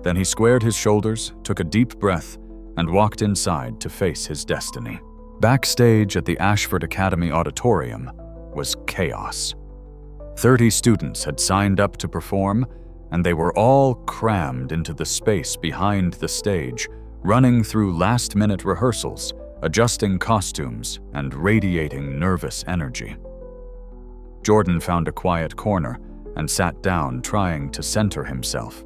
Then he squared his shoulders, took a deep breath, and walked inside to face his destiny. Backstage at the Ashford Academy auditorium was chaos. 30 students had signed up to perform, and they were all crammed into the space behind the stage, running through last-minute rehearsals, adjusting costumes, and radiating nervous energy. Jordan found a quiet corner and sat down, trying to center himself.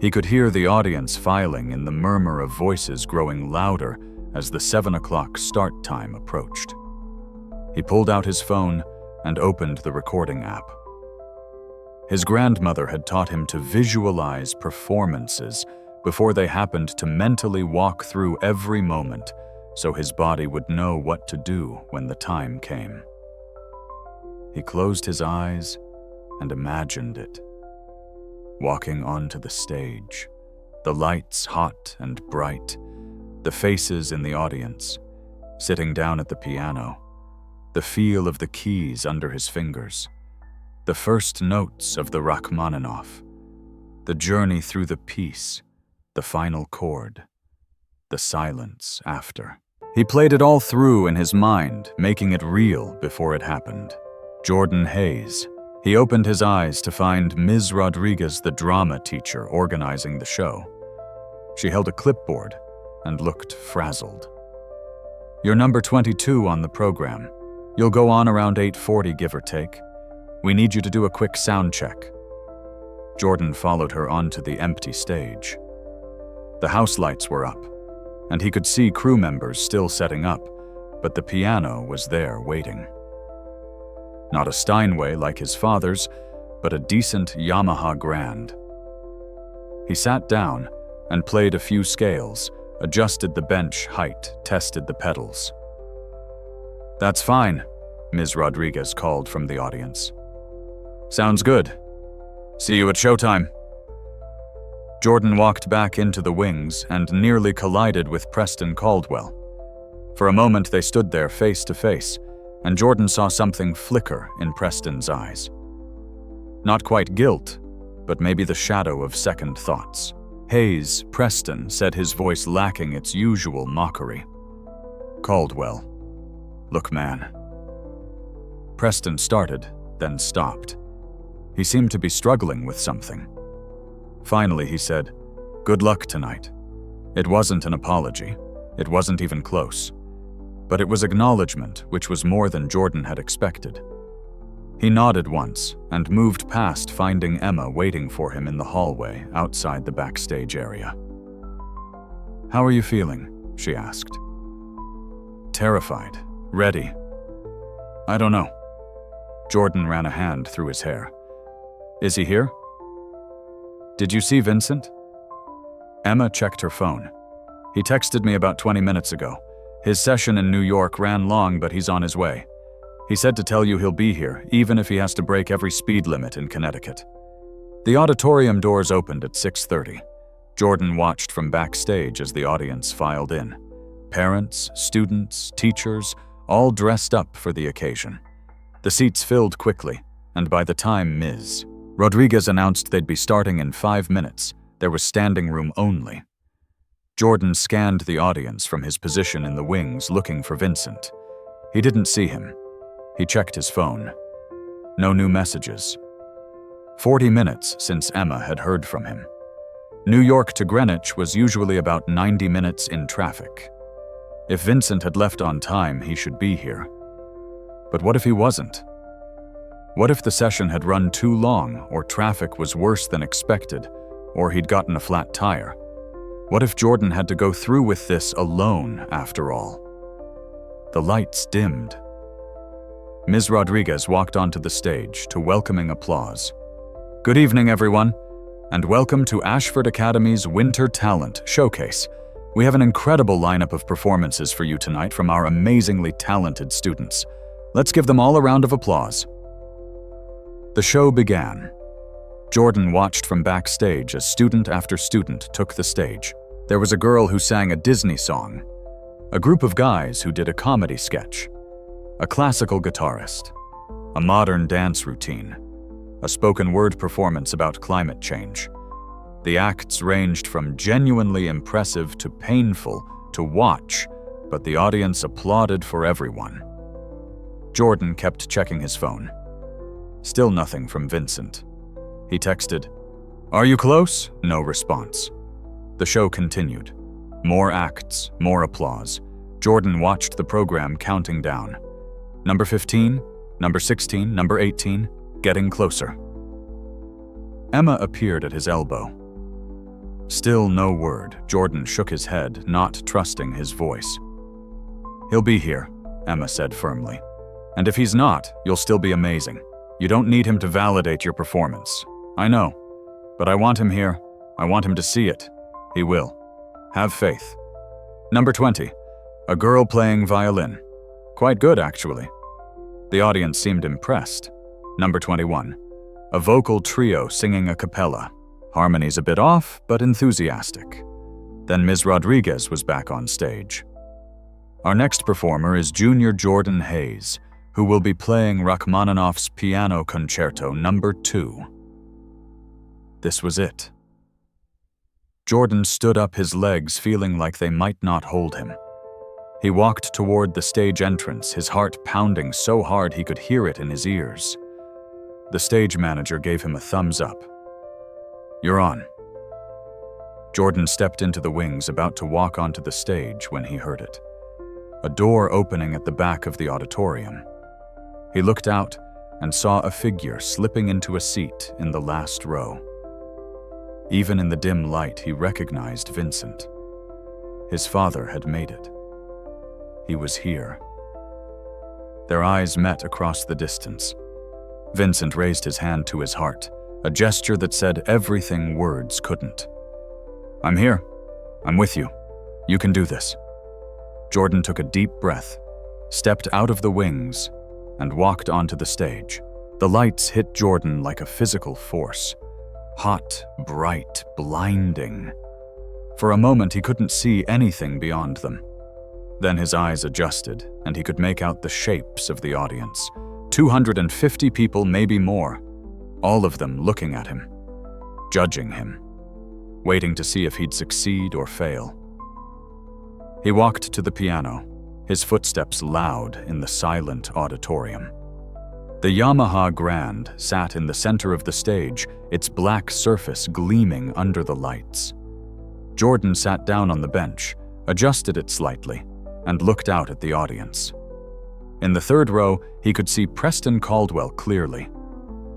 He could hear the audience filing and the murmur of voices growing louder as the 7 o'clock start time approached. He pulled out his phone and opened the recording app. His grandmother had taught him to visualize performances before they happened, to mentally walk through every moment so his body would know what to do when the time came. He closed his eyes and imagined it. Walking onto the stage, the lights hot and bright, the faces in the audience, sitting down at the piano, the feel of the keys under his fingers, the first notes of the Rachmaninoff, the journey through the piece, the final chord, the silence after. He played it all through in his mind, making it real before it happened. Jordan Hayes. He opened his eyes to find Ms. Rodriguez, the drama teacher, organizing the show. She held a clipboard and looked frazzled. You're number 22 on the program. You'll go on around 8:40, give or take. We need you to do a quick sound check. Jordan followed her onto the empty stage. The house lights were up, and he could see crew members still setting up, but the piano was there waiting. Not a Steinway like his father's, but a decent Yamaha Grand. He sat down and played a few scales, adjusted the bench height, tested the pedals. That's fine, Ms. Rodriguez called from the audience. Sounds good. See you at showtime. Jordan walked back into the wings and nearly collided with Preston Caldwell. For a moment they stood there face to face, and Jordan saw something flicker in Preston's eyes. Not quite guilt, but maybe the shadow of second thoughts. Hayes, Preston, said, his voice lacking its usual mockery. Caldwell. Look, man. Preston started, then stopped. He seemed to be struggling with something. Finally, he said, Good luck tonight. It wasn't an apology. It wasn't even close. But it was acknowledgement, which was more than Jordan had expected. He nodded once and moved past, finding Emma waiting for him in the hallway outside the backstage area. How are you feeling? She asked. Terrified. Ready. I don't know. Jordan ran a hand through his hair. Is he here? Did you see Vincent? Emma checked her phone. He texted me about 20 minutes ago. His session in New York ran long, but he's on his way. He said to tell you he'll be here, even if he has to break every speed limit in Connecticut. The auditorium doors opened at 6:30. Jordan watched from backstage as the audience filed in. Parents, students, teachers, all dressed up for the occasion. The seats filled quickly, and by the time Ms. Rodriguez announced they'd be starting in 5 minutes, there was standing room only. Jordan scanned the audience from his position in the wings, looking for Vincent. He didn't see him. He checked his phone. No new messages. 40 minutes since Emma had heard from him. New York to Greenwich was usually about 90 minutes in traffic. If Vincent had left on time, he should be here. But what if he wasn't? What if the session had run too long, or traffic was worse than expected, or he'd gotten a flat tire? What if Jordan had to go through with this alone, after all? The lights dimmed. Ms. Rodriguez walked onto the stage to welcoming applause. Good evening, everyone, and welcome to Ashford Academy's Winter Talent Showcase. We have an incredible lineup of performances for you tonight from our amazingly talented students. Let's give them all a round of applause. The show began. Jordan watched from backstage as student after student took the stage. There was a girl who sang a Disney song, a group of guys who did a comedy sketch, a classical guitarist, a modern dance routine, a spoken word performance about climate change. The acts ranged from genuinely impressive to painful to watch, but the audience applauded for everyone. Jordan kept checking his phone. Still nothing from Vincent. He texted, "Are you close?" No response. The show continued. More acts, more applause. Jordan watched the program counting down. Number 15, number 16, number 18, getting closer. Emma appeared at his elbow. Still no word. Jordan shook his head, not trusting his voice. "He'll be here," Emma said firmly. "And if he's not, you'll still be amazing. You don't need him to validate your performance. I know, but I want him here. I want him to see it. He will. Have faith." Number 20, a girl playing violin. Quite good, actually. The audience seemed impressed. Number 21, a vocal trio singing a cappella. Harmonies a bit off, but enthusiastic. Then Ms. Rodriguez was back on stage. Our next performer is Junior Jordan Hayes, who will be playing Rachmaninoff's Piano Concerto No. 2. This was it. Jordan stood up, his legs feeling like they might not hold him. He walked toward the stage entrance, his heart pounding so hard he could hear it in his ears. The stage manager gave him a thumbs up. "You're on." Jordan stepped into the wings, about to walk onto the stage when he heard it. A door opening at the back of the auditorium. He looked out and saw a figure slipping into a seat in the last row. Even in the dim light, he recognized Vincent. His father had made it. He was here. Their eyes met across the distance. Vincent raised his hand to his heart, a gesture that said everything words couldn't. "I'm here. I'm with you. You can do this." Jordan took a deep breath, stepped out of the wings, and walked onto the stage. The lights hit Jordan like a physical force. Hot, bright, blinding. For a moment, he couldn't see anything beyond them. Then his eyes adjusted, and he could make out the shapes of the audience. 250 people, maybe more. All of them looking at him, judging him, waiting to see if he'd succeed or fail. He walked to the piano, his footsteps loud in the silent auditorium. The Yamaha Grand sat in the center of the stage, its black surface gleaming under the lights. Jordan sat down on the bench, adjusted it slightly, and looked out at the audience. In the third row, he could see Preston Caldwell clearly.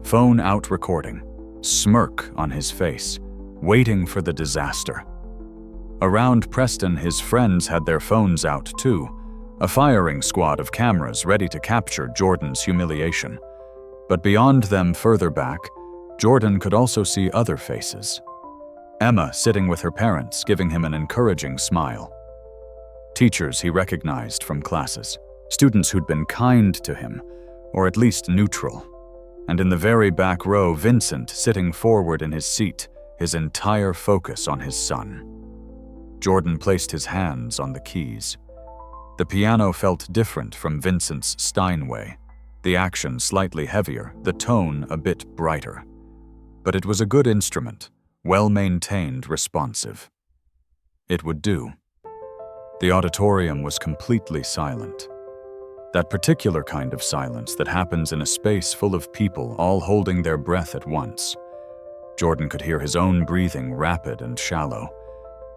Phone out recording, smirk on his face, waiting for the disaster. Around Preston, his friends had their phones out too, a firing squad of cameras ready to capture Jordan's humiliation. But beyond them, further back, Jordan could also see other faces. Emma sitting with her parents, giving him an encouraging smile. Teachers he recognized from classes, students who'd been kind to him, or at least neutral. And in the very back row, Vincent sitting forward in his seat, his entire focus on his son. Jordan placed his hands on the keys. The piano felt different from Vincent's Steinway, the action slightly heavier, the tone a bit brighter. But it was a good instrument, well-maintained, responsive. It would do. The auditorium was completely silent. That particular kind of silence that happens in a space full of people all holding their breath at once. Jordan could hear his own breathing rapid and shallow.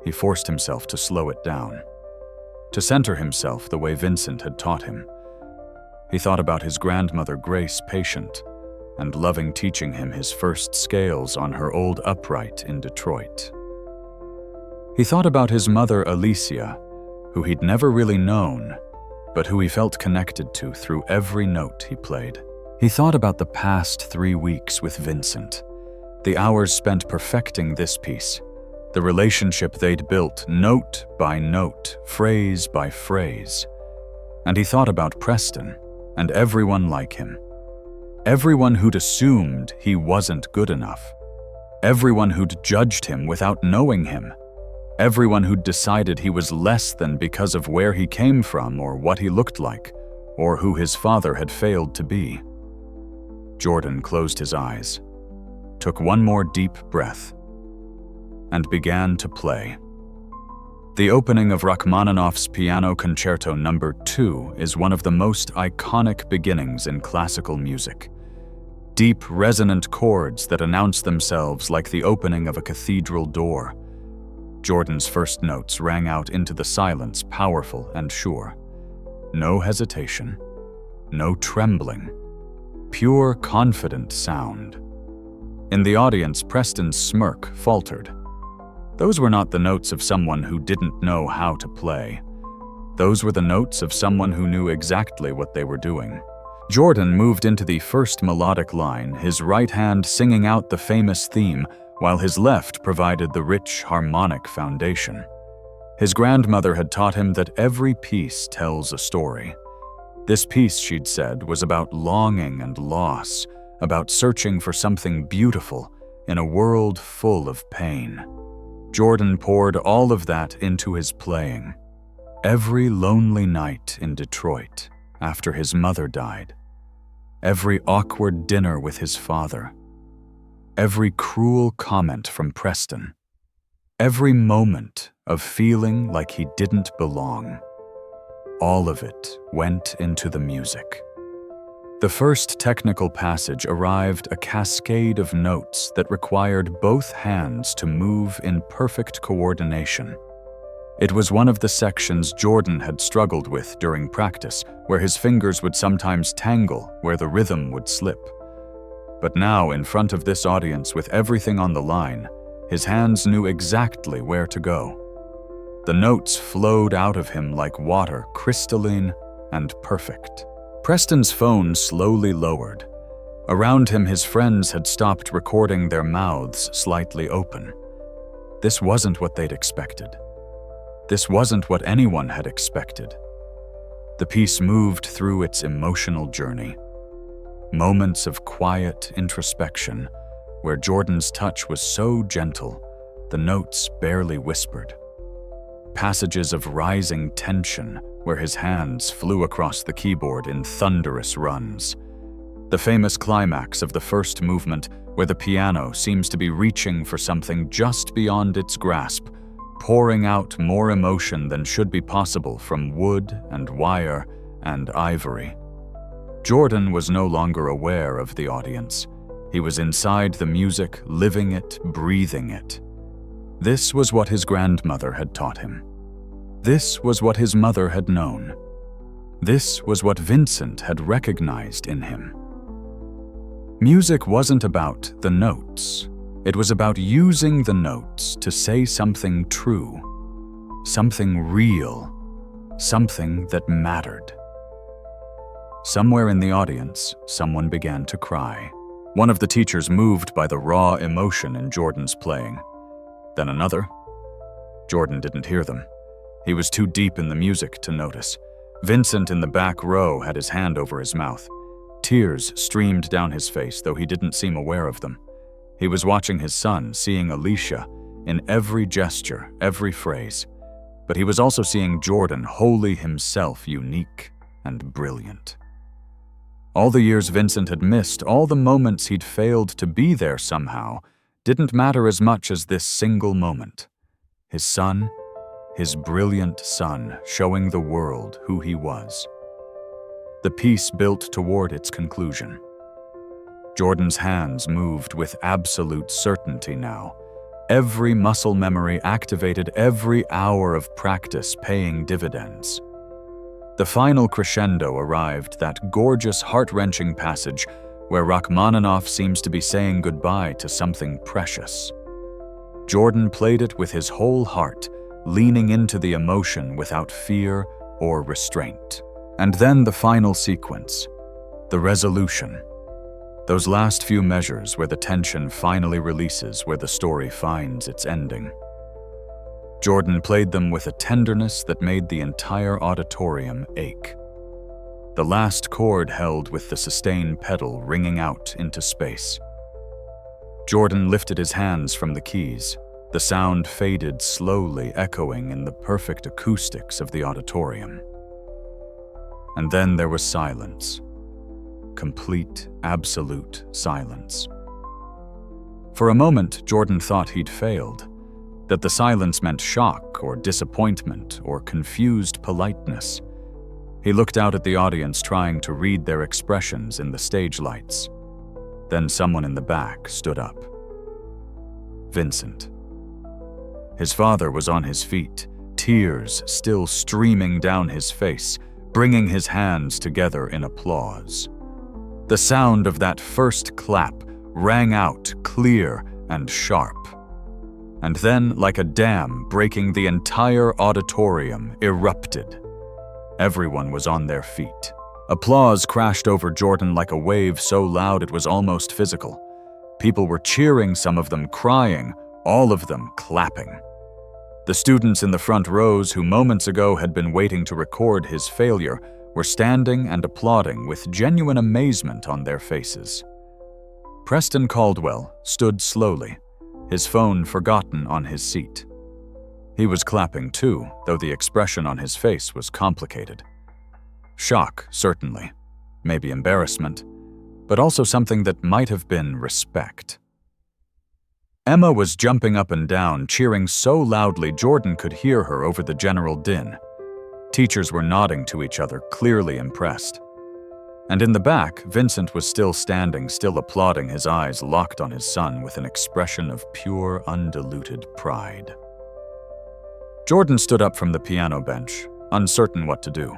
He forced himself to slow it down, to center himself the way Vincent had taught him. He thought about his grandmother Grace, patient and loving, teaching him his first scales on her old upright in Detroit. He thought about his mother Alicia, who he'd never really known, but who he felt connected to through every note he played. He thought about the past 3 weeks with Vincent, the hours spent perfecting this piece, the relationship they'd built note by note, phrase by phrase. And he thought about Preston and everyone like him. Everyone who'd assumed he wasn't good enough. Everyone who'd judged him without knowing him. Everyone who'd decided he was less than because of where he came from or what he looked like, or who his father had failed to be. Jordan closed his eyes, took one more deep breath, and began to play. The opening of Rachmaninoff's Piano Concerto No. 2 is one of the most iconic beginnings in classical music. Deep, resonant chords that announce themselves like the opening of a cathedral door. Jordan's first notes rang out into the silence, powerful and sure. No hesitation, no trembling, pure, confident sound. In the audience, Preston's smirk faltered. Those were not the notes of someone who didn't know how to play. Those were the notes of someone who knew exactly what they were doing. Jordan moved into the first melodic line, his right hand singing out the famous theme, while his left provided the rich harmonic foundation. His grandmother had taught him that every piece tells a story. This piece, she'd said, was about longing and loss, about searching for something beautiful in a world full of pain. Jordan poured all of that into his playing. Every lonely night in Detroit after his mother died. Every awkward dinner with his father. Every cruel comment from Preston. Every moment of feeling like he didn't belong. All of it went into the music. The first technical passage arrived a cascade of notes that required both hands to move in perfect coordination. It was one of the sections Jordan had struggled with during practice, where his fingers would sometimes tangle, where the rhythm would slip. But now, in front of this audience with everything on the line, his hands knew exactly where to go. The notes flowed out of him like water, crystalline and perfect. Preston's phone slowly lowered. Around him, his friends had stopped recording, their mouths slightly open. This wasn't what they'd expected. This wasn't what anyone had expected. The piece moved through its emotional journey. Moments of quiet introspection, where Jordan's touch was so gentle, the notes barely whispered. Passages of rising tension, where his hands flew across the keyboard in thunderous runs. The famous climax of the first movement, where the piano seems to be reaching for something just beyond its grasp, pouring out more emotion than should be possible from wood and wire and ivory. Jordan was no longer aware of the audience. He was inside the music, living it, breathing it. This was what his grandmother had taught him. This was what his mother had known. This was what Vincent had recognized in him. Music wasn't about the notes. It was about using the notes to say something true, something real, something that mattered. Somewhere in the audience, someone began to cry. One of the teachers moved by the raw emotion in Jordan's playing. Then another. Jordan didn't hear them. He was too deep in the music to notice. Vincent in the back row had his hand over his mouth. Tears streamed down his face, though he didn't seem aware of them. He was watching his son, seeing Alicia in every gesture, every phrase. But he was also seeing Jordan, wholly himself, unique and brilliant. All the years Vincent had missed, all the moments he'd failed to be there somehow, didn't matter as much as this single moment. His son, his brilliant son, showing the world who he was. the piece built toward its conclusion. Jordan's hands moved with absolute certainty now, every muscle memory activated, every hour of practice paying dividends. The final crescendo arrived, that gorgeous, heart-wrenching passage where Rachmaninoff seems to be saying goodbye to something precious. Jordan played it with his whole heart, leaning into the emotion without fear or restraint. And then the final sequence, the resolution. Those last few measures where the tension finally releases, where the story finds its ending. Jordan played them with a tenderness that made the entire auditorium ache. The last chord held with the sustain pedal ringing out into space. Jordan lifted his hands from the keys. The sound faded slowly, echoing in the perfect acoustics of the auditorium. And then there was silence. Complete, absolute silence. For a moment, Jordan thought he'd failed, that the silence meant shock or disappointment or confused politeness. He looked out at the audience, trying to read their expressions in the stage lights. Then someone in the back stood up. Vincent. His father was on his feet, tears still streaming down his face, bringing his hands together in applause. The sound of that first clap rang out clear and sharp. And then, like a dam breaking, the entire auditorium erupted. Everyone was on their feet. Applause crashed over Jordan like a wave so loud it was almost physical. People were cheering, some of them crying, all of them clapping. The students in the front rows, who moments ago had been waiting to record his failure, were standing and applauding with genuine amazement on their faces. Preston Caldwell stood slowly, his phone forgotten on his seat. He was clapping too, though the expression on his face was complicated. Shock, certainly, maybe embarrassment, but also something that might have been respect. Emma was jumping up and down, cheering so loudly Jordan could hear her over the general din. Teachers were nodding to each other, clearly impressed. And in the back, Vincent was still standing, still applauding, his eyes locked on his son with an expression of pure, undiluted pride. Jordan stood up from the piano bench, uncertain what to do.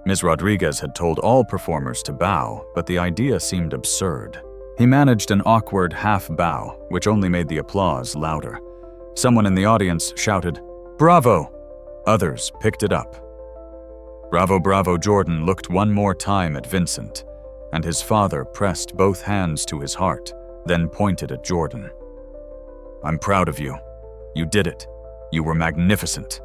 Ms. Rodriguez had told all performers to bow, but the idea seemed absurd. He managed an awkward half-bow, which only made the applause louder. Someone in the audience shouted, "Bravo!" Others picked it up. "Bravo, bravo!" Jordan looked one more time at Vincent, and his father pressed both hands to his heart, then pointed at Jordan. "I'm proud of you. You did it. You were magnificent."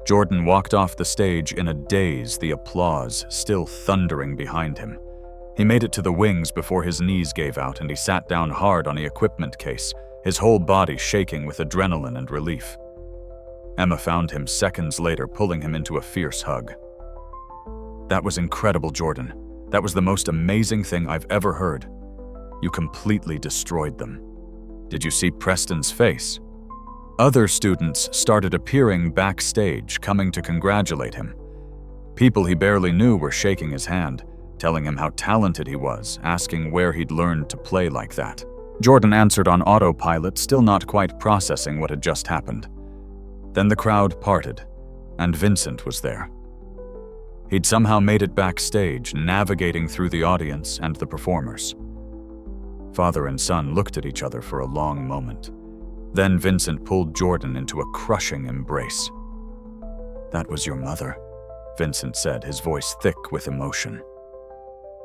Jordan walked off the stage in a daze, the applause still thundering behind him. He made it to the wings before his knees gave out, and he sat down hard on the equipment case, his whole body shaking with adrenaline and relief. Emma found him seconds later, pulling him into a fierce hug. "That was incredible, Jordan. That was the most amazing thing I've ever heard. You completely destroyed them. Did you see Preston's face?" Other students started appearing backstage, coming to congratulate him. People he barely knew were shaking his hand, telling him how talented he was, asking where he'd learned to play like that. Jordan answered on autopilot, still not quite processing what had just happened. Then the crowd parted, and Vincent was there. He'd somehow made it backstage, navigating through the audience and the performers. Father and son looked at each other for a long moment. Then Vincent pulled Jordan into a crushing embrace. "That was your mother," Vincent said, his voice thick with emotion.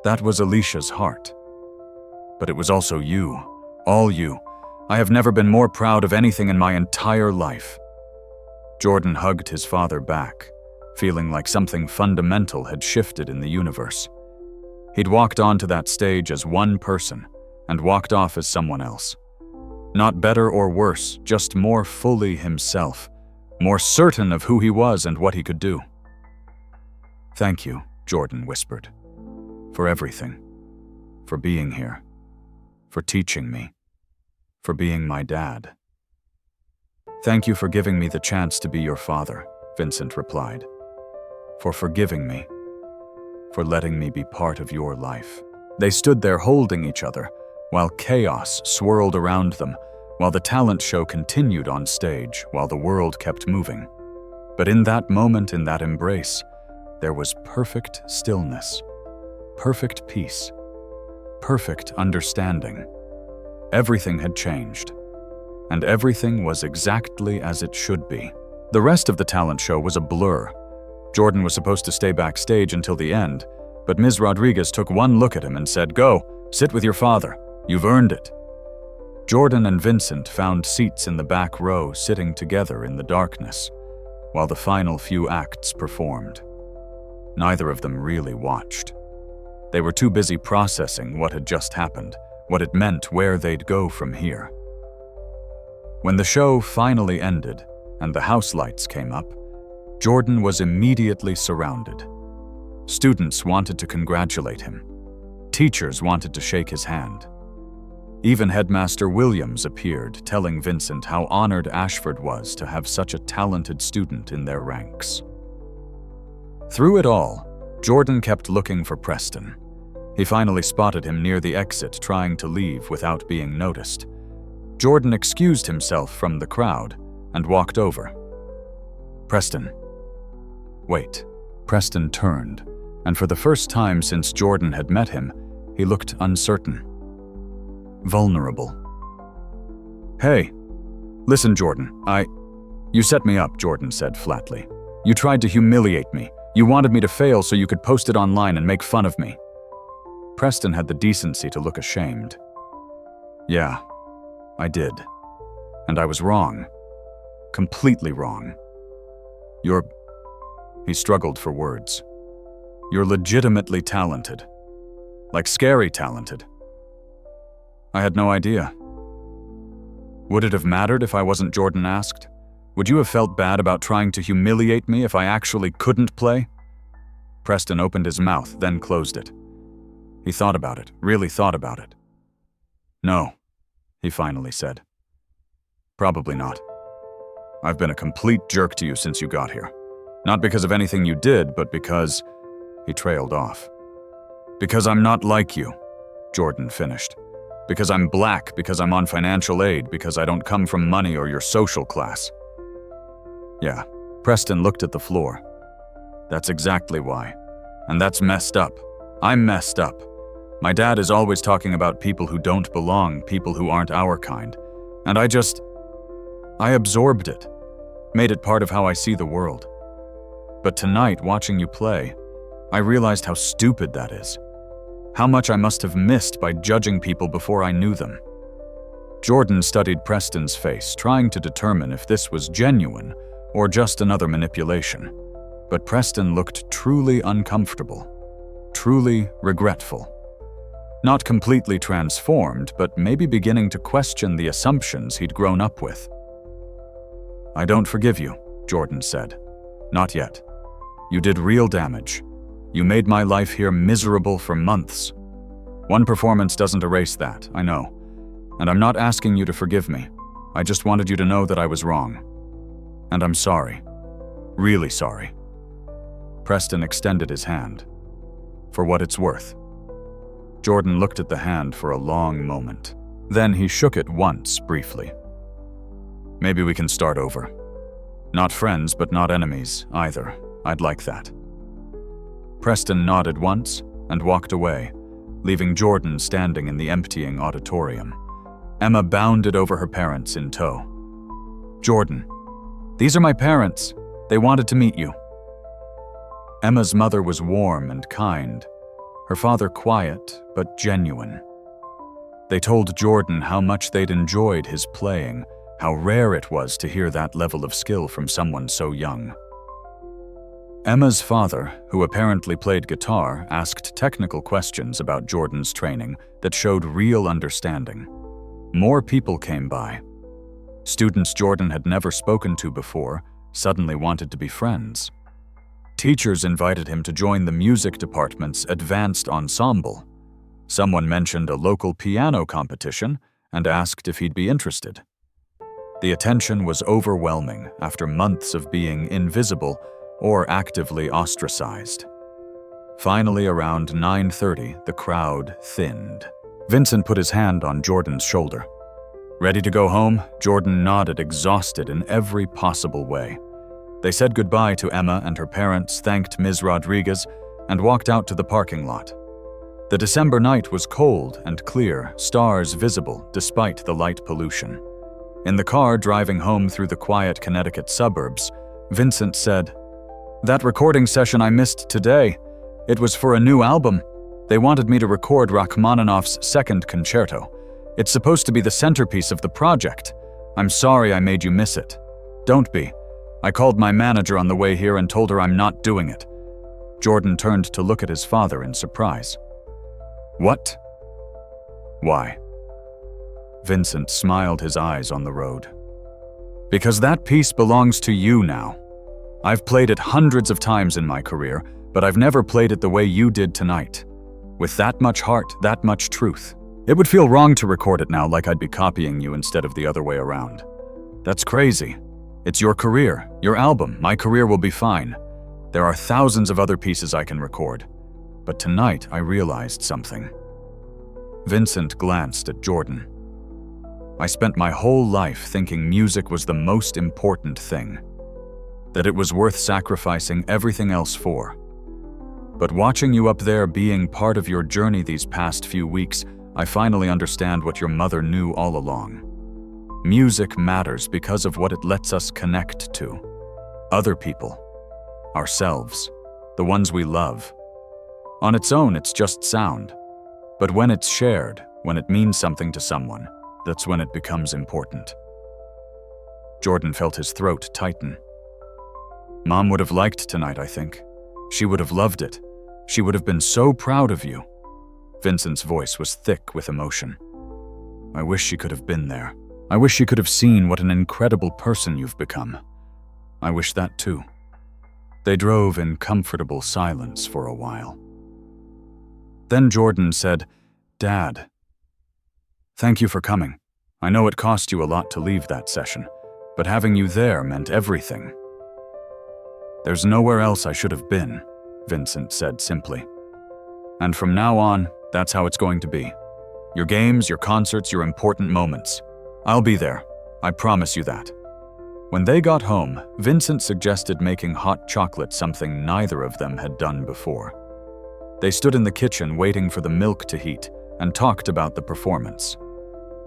"That was Alicia's heart. But it was also you, all you. I have never been more proud of anything in my entire life." Jordan hugged his father back, feeling like something fundamental had shifted in the universe. He'd walked onto that stage as one person and walked off as someone else. Not better or worse, just more fully himself, more certain of who he was and what he could do. "Thank you," Jordan whispered. "For everything. For being here. For teaching me. For being my dad." "Thank you for giving me the chance to be your father," Vincent replied. "For forgiving me. for letting me be part of your life." They stood there holding each other, while chaos swirled around them, while the talent show continued on stage, while the world kept moving. But in that moment, in that embrace, there was perfect stillness, perfect peace, perfect understanding. Everything had changed, and everything was exactly as it should be. The rest of the talent show was a blur. Jordan was supposed to stay backstage until the end, but Ms. Rodriguez took one look at him and said, "Go, sit with your father. You've earned it." Jordan and Vincent found seats in the back row, sitting together in the darkness, while the final few acts performed. Neither of them really watched. They were too busy processing what had just happened, what it meant, where they'd go from here. When the show finally ended and the house lights came up, Jordan was immediately surrounded. Students wanted to congratulate him. Teachers wanted to shake his hand. Even Headmaster Williams appeared, telling Vincent how honored Ashford was to have such a talented student in their ranks. Through it all, Jordan kept looking for Preston. He finally spotted him near the exit, trying to leave without being noticed. Jordan excused himself from the crowd and walked over. "Preston." "Wait." Preston turned, and for the first time since Jordan had met him, he looked uncertain, vulnerable. "Hey, listen, Jordan, You set me up," Jordan said flatly. "You tried to humiliate me. You wanted me to fail so you could post it online and make fun of me." Preston had the decency to look ashamed. "Yeah, I did. And I was wrong. Completely wrong. You're..." He struggled for words. "You're legitimately talented. Like scary talented. I had no idea." "Would it have mattered if I wasn't?" Jordan asked. "Would you have felt bad about trying to humiliate me if I actually couldn't play?" Preston opened his mouth, then closed it. He thought about it, really thought about it. "No," he finally said. "Probably not. I've been a complete jerk to you since you got here. Not because of anything you did, but because..." He trailed off. "Because I'm not like you," Jordan finished. "Because I'm black, because I'm on financial aid, because I don't come from money or your social class." "Yeah." Preston looked at the floor. "That's exactly why. And that's messed up. I'm messed up. My dad is always talking about people who don't belong, people who aren't our kind. And I absorbed it, made it part of how I see the world. But tonight, watching you play, I realized how stupid that is. How much I must have missed by judging people before I knew them." Jordan studied Preston's face, trying to determine if this was genuine or just another manipulation. But Preston looked truly uncomfortable, truly regretful. Not completely transformed, but maybe beginning to question the assumptions he'd grown up with. "I don't forgive you," Jordan said. "Not yet. You did real damage. You made my life here miserable for months. One performance doesn't erase that, I know. And I'm not asking you to forgive me. I just wanted you to know that I was wrong. And I'm sorry. Really sorry." Preston extended his hand. "For what it's worth." Jordan looked at the hand for a long moment. Then he shook it once, briefly. "Maybe we can start over. Not friends, but not enemies, either. I'd like that." Preston nodded once and walked away, leaving Jordan standing in the emptying auditorium. Emma bounded over her parents in tow. "Jordan, these are my parents. They wanted to meet you." Emma's mother was warm and kind, her father quiet but genuine. They told Jordan how much they'd enjoyed his playing, how rare it was to hear that level of skill from someone so young. Emma's father, who apparently played guitar, asked technical questions about Jordan's training that showed real understanding. More people came by. Students Jordan had never spoken to before suddenly wanted to be friends. Teachers invited him to join the music department's advanced ensemble. Someone mentioned a local piano competition and asked if he'd be interested. The attention was overwhelming after months of being invisible or actively ostracized. Finally, around 9:30, the crowd thinned. Vincent put his hand on Jordan's shoulder. Ready to go home? Jordan nodded, exhausted in every possible way. They said goodbye to Emma and her parents, thanked Ms. Rodriguez, and walked out to the parking lot. The December night was cold and clear, stars visible despite the light pollution. In the car driving home through the quiet Connecticut suburbs, Vincent said, "That recording session I missed today, it was for a new album. They wanted me to record Rachmaninoff's second concerto. It's supposed to be the centerpiece of the project. I'm sorry I made you miss it." "Don't be. I called my manager on the way here and told her I'm not doing it." Jordan turned to look at his father in surprise. "What? Why?" Vincent smiled, his eyes on the road. "Because that piece belongs to you now. I've played it hundreds of times in my career, but I've never played it the way you did tonight. With that much heart, that much truth. It would feel wrong to record it now, like I'd be copying you instead of the other way around. That's crazy. It's your career, your album. My career will be fine. There are thousands of other pieces I can record. But tonight I realized something." Vincent glanced at Jordan. "I spent my whole life thinking music was the most important thing, that it was worth sacrificing everything else for. But watching you up there, being part of your journey these past few weeks, I finally understand what your mother knew all along. Music matters because of what it lets us connect to. Other people. Ourselves. The ones we love. On its own, it's just sound. But when it's shared, when it means something to someone, that's when it becomes important." Jordan felt his throat tighten. "Mom would have liked tonight, I think. She would have loved it. She would have been so proud of you." Vincent's voice was thick with emotion. "I wish she could have been there. I wish she could have seen what an incredible person you've become. I wish that too." They drove in comfortable silence for a while. Then Jordan said, "Dad, thank you for coming. I know it cost you a lot to leave that session, but having you there meant everything." "There's nowhere else I should have been," Vincent said simply. "And from now on, that's how it's going to be. Your games, your concerts, your important moments. I'll be there. I promise you that." When they got home, Vincent suggested making hot chocolate, something neither of them had done before. They stood in the kitchen waiting for the milk to heat and talked about the performance.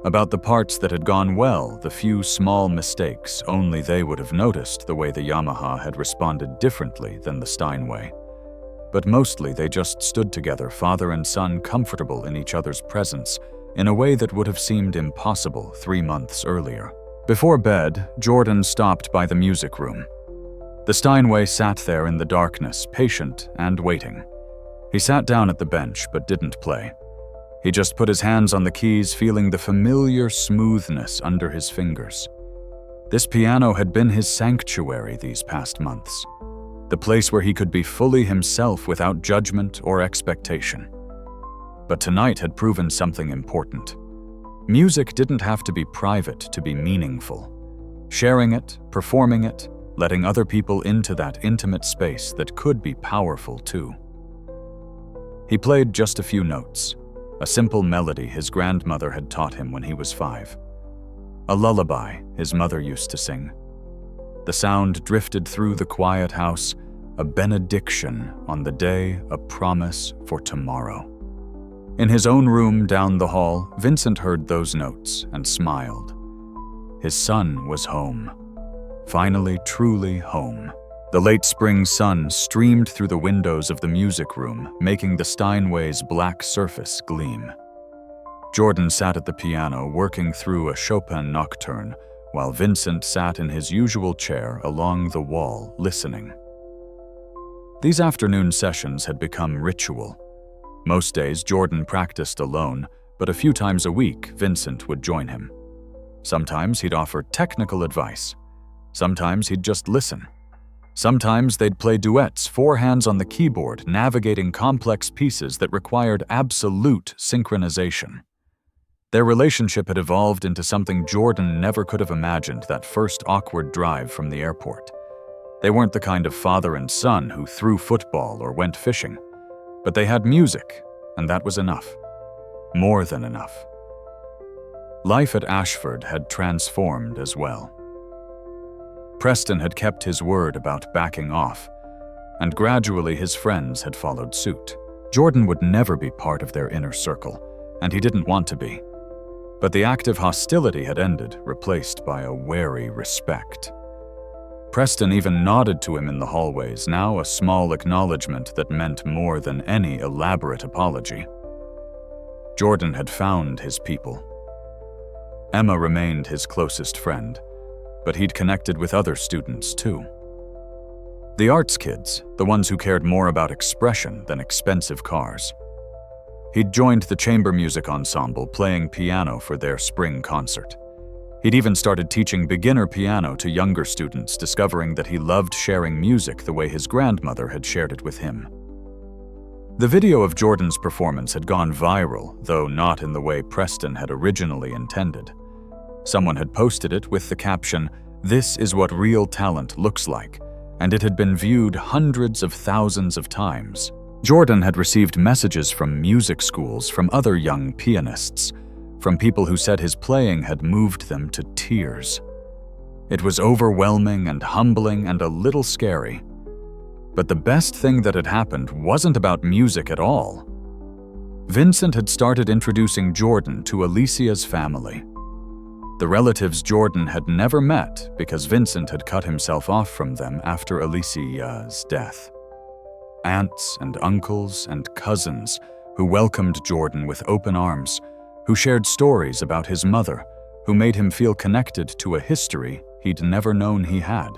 About the parts that had gone well, the few small mistakes. Only they would have noticed the way the Yamaha had responded differently than the Steinway. But mostly they just stood together, father and son, comfortable in each other's presence, in a way that would have seemed impossible 3 months earlier. Before bed, Jordan stopped by the music room. The Steinway sat there in the darkness, patient and waiting. He sat down at the bench but didn't play. He just put his hands on the keys, feeling the familiar smoothness under his fingers. This piano had been his sanctuary these past months, the place where he could be fully himself without judgment or expectation. But tonight had proven something important. Music didn't have to be private to be meaningful. Sharing it, performing it, letting other people into that intimate space that could be powerful too. He played just a few notes, a simple melody his grandmother had taught him when he was 5. A lullaby his mother used to sing. The sound drifted through the quiet house, a benediction on the day, a promise for tomorrow. In his own room down the hall, Vincent heard those notes and smiled. His son was home. Finally, truly home. The late spring sun streamed through the windows of the music room, making the Steinway's black surface gleam. Jordan sat at the piano, working through a Chopin nocturne, while Vincent sat in his usual chair along the wall, listening. These afternoon sessions had become ritual. Most days, Jordan practiced alone, but a few times a week, Vincent would join him. Sometimes he'd offer technical advice. Sometimes he'd just listen. Sometimes they'd play duets, 4 hands on the keyboard, navigating complex pieces that required absolute synchronization. Their relationship had evolved into something Jordan never could have imagined that first awkward drive from the airport. They weren't the kind of father and son who threw football or went fishing. But they had music, and that was enough. More than enough. Life at Ashford had transformed as well. Preston had kept his word about backing off, and gradually his friends had followed suit. Jordan would never be part of their inner circle, and he didn't want to be. But the active hostility had ended, replaced by a wary respect. Preston even nodded to him in the hallways, now a small acknowledgement that meant more than any elaborate apology. Jordan had found his people. Emma remained his closest friend, but he'd connected with other students too. The arts kids, the ones who cared more about expression than expensive cars. He'd joined the chamber music ensemble, playing piano for their spring concert. He'd even started teaching beginner piano to younger students, discovering that he loved sharing music the way his grandmother had shared it with him. The video of Jordan's performance had gone viral, though not in the way Preston had originally intended. Someone had posted it with the caption, "This is what real talent looks like," and it had been viewed hundreds of thousands of times. Jordan had received messages from music schools, from other young pianists, from people who said his playing had moved them to tears. It was overwhelming and humbling and a little scary. But the best thing that had happened wasn't about music at all. Vincent had started introducing Jordan to Alicia's family. The relatives Jordan had never met because Vincent had cut himself off from them after Alicia's death. Aunts and uncles and cousins who welcomed Jordan with open arms, who shared stories about his mother, who made him feel connected to a history he'd never known he had.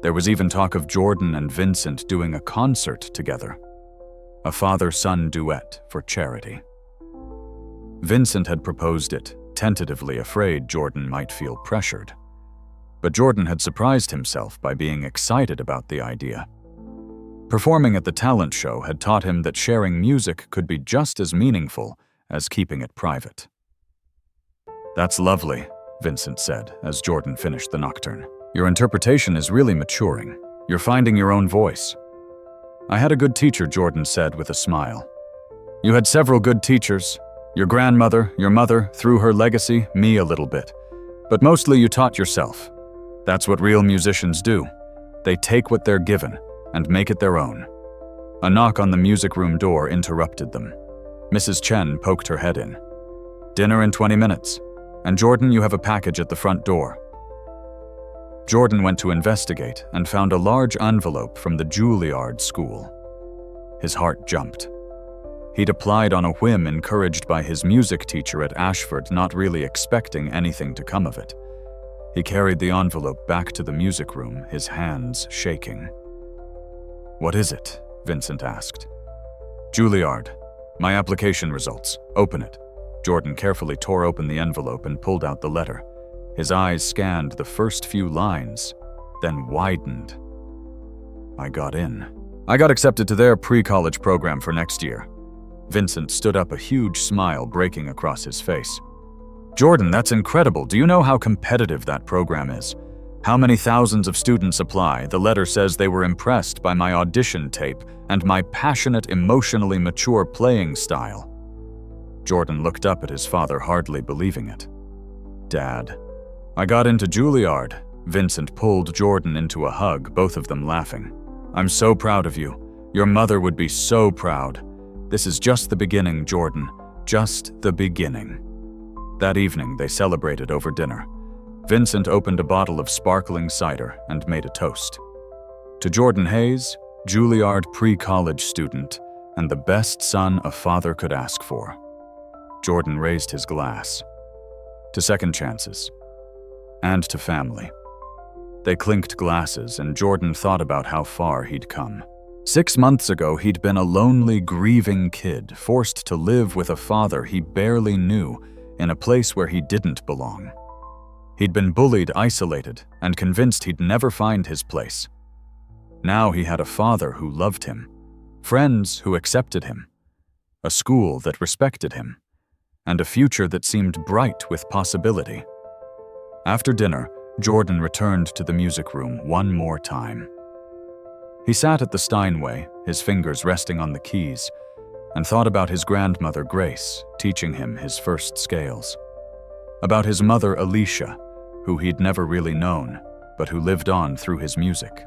There was even talk of Jordan and Vincent doing a concert together, a father-son duet for charity. Vincent had proposed it, tentatively afraid Jordan might feel pressured. But Jordan had surprised himself by being excited about the idea. Performing at the talent show had taught him that sharing music could be just as meaningful as keeping it private. "That's lovely," Vincent said as Jordan finished the nocturne. "Your interpretation is really maturing. You're finding your own voice." "I had a good teacher," Jordan said with a smile. "You had several good teachers. Your grandmother, your mother, through her legacy, me a little bit. But mostly you taught yourself. That's what real musicians do. They take what they're given and make it their own." A knock on the music room door interrupted them. Mrs. Chen poked her head in. "Dinner in 20 minutes. And Jordan, you have a package at the front door." Jordan went to investigate and found a large envelope from the Juilliard School. His heart jumped. He'd applied on a whim, encouraged by his music teacher at Ashford, not really expecting anything to come of it. He carried the envelope back to the music room, his hands shaking. "What is it?" Vincent asked. "Juilliard. My application results. Open it." Jordan carefully tore open the envelope and pulled out the letter. His eyes scanned the first few lines, then widened. "I got in. I got accepted to their pre-college program for next year." Vincent stood up, a huge smile breaking across his face. "Jordan, that's incredible. Do you know how competitive that program is? How many thousands of students apply? The letter says they were impressed by my audition tape and my passionate, emotionally mature playing style." Jordan looked up at his father, hardly believing it. "Dad, I got into Juilliard." Vincent pulled Jordan into a hug, both of them laughing. "I'm so proud of you. Your mother would be so proud. This is just the beginning, Jordan. Just the beginning." That evening, they celebrated over dinner. Vincent opened a bottle of sparkling cider and made a toast. To Jordan Hayes, Juilliard pre-college student, and the best son a father could ask for. Jordan raised his glass. To second chances. And to family. They clinked glasses, and Jordan thought about how far he'd come. 6 months ago, he'd been a lonely, grieving kid, forced to live with a father he barely knew in a place where he didn't belong. He'd been bullied, isolated, and convinced he'd never find his place. Now he had a father who loved him, friends who accepted him, a school that respected him, and a future that seemed bright with possibility. After dinner, Jordan returned to the music room one more time. He sat at the Steinway, his fingers resting on the keys, and thought about his grandmother Grace teaching him his first scales. About his mother Alicia, who he'd never really known, but who lived on through his music.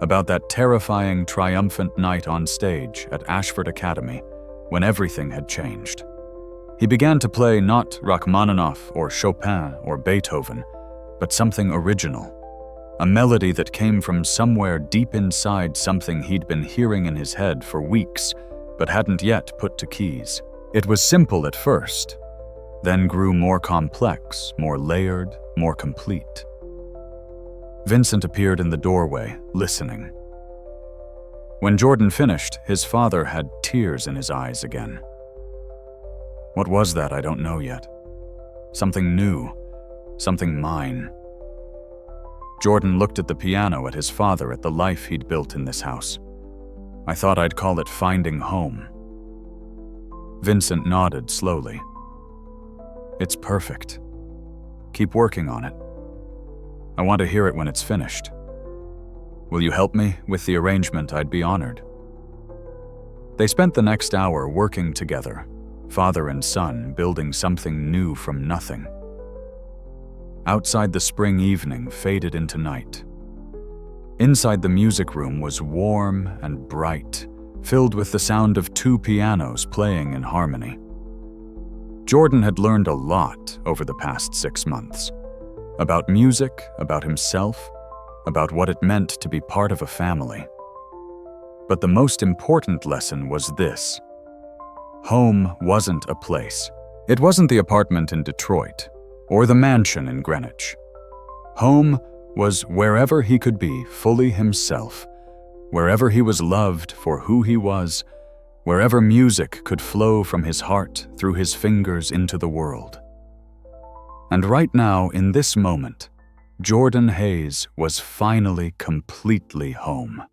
About that terrifying, triumphant night on stage at Ashford Academy, when everything had changed. He began to play not Rachmaninoff or Chopin or Beethoven, but something original. A melody that came from somewhere deep inside something he'd been hearing in his head for weeks, but hadn't yet put to keys. It was simple at first, then grew more complex, more layered, more complete. Vincent appeared in the doorway, listening. When Jordan finished, his father had tears in his eyes again. What was that? I don't know yet. Something new, something mine. Jordan looked at the piano, at his father, at the life he'd built in this house. I thought I'd call it finding home. Vincent nodded slowly. It's perfect. Keep working on it. I want to hear it when it's finished. Will you help me with the arrangement? I'd be honored. They spent the next hour working together, father and son, building something new from nothing. Outside, the spring evening faded into night. Inside, the music room was warm and bright, filled with the sound of two pianos playing in harmony. Jordan had learned a lot over the past 6 months. About music, about himself, about what it meant to be part of a family. But the most important lesson was this. Home wasn't a place. It wasn't the apartment in Detroit or the mansion in Greenwich. Home was wherever he could be fully himself, wherever he was loved for who he was, wherever music could flow from his heart through his fingers into the world. And right now, in this moment, Jordan Hayes was finally completely home.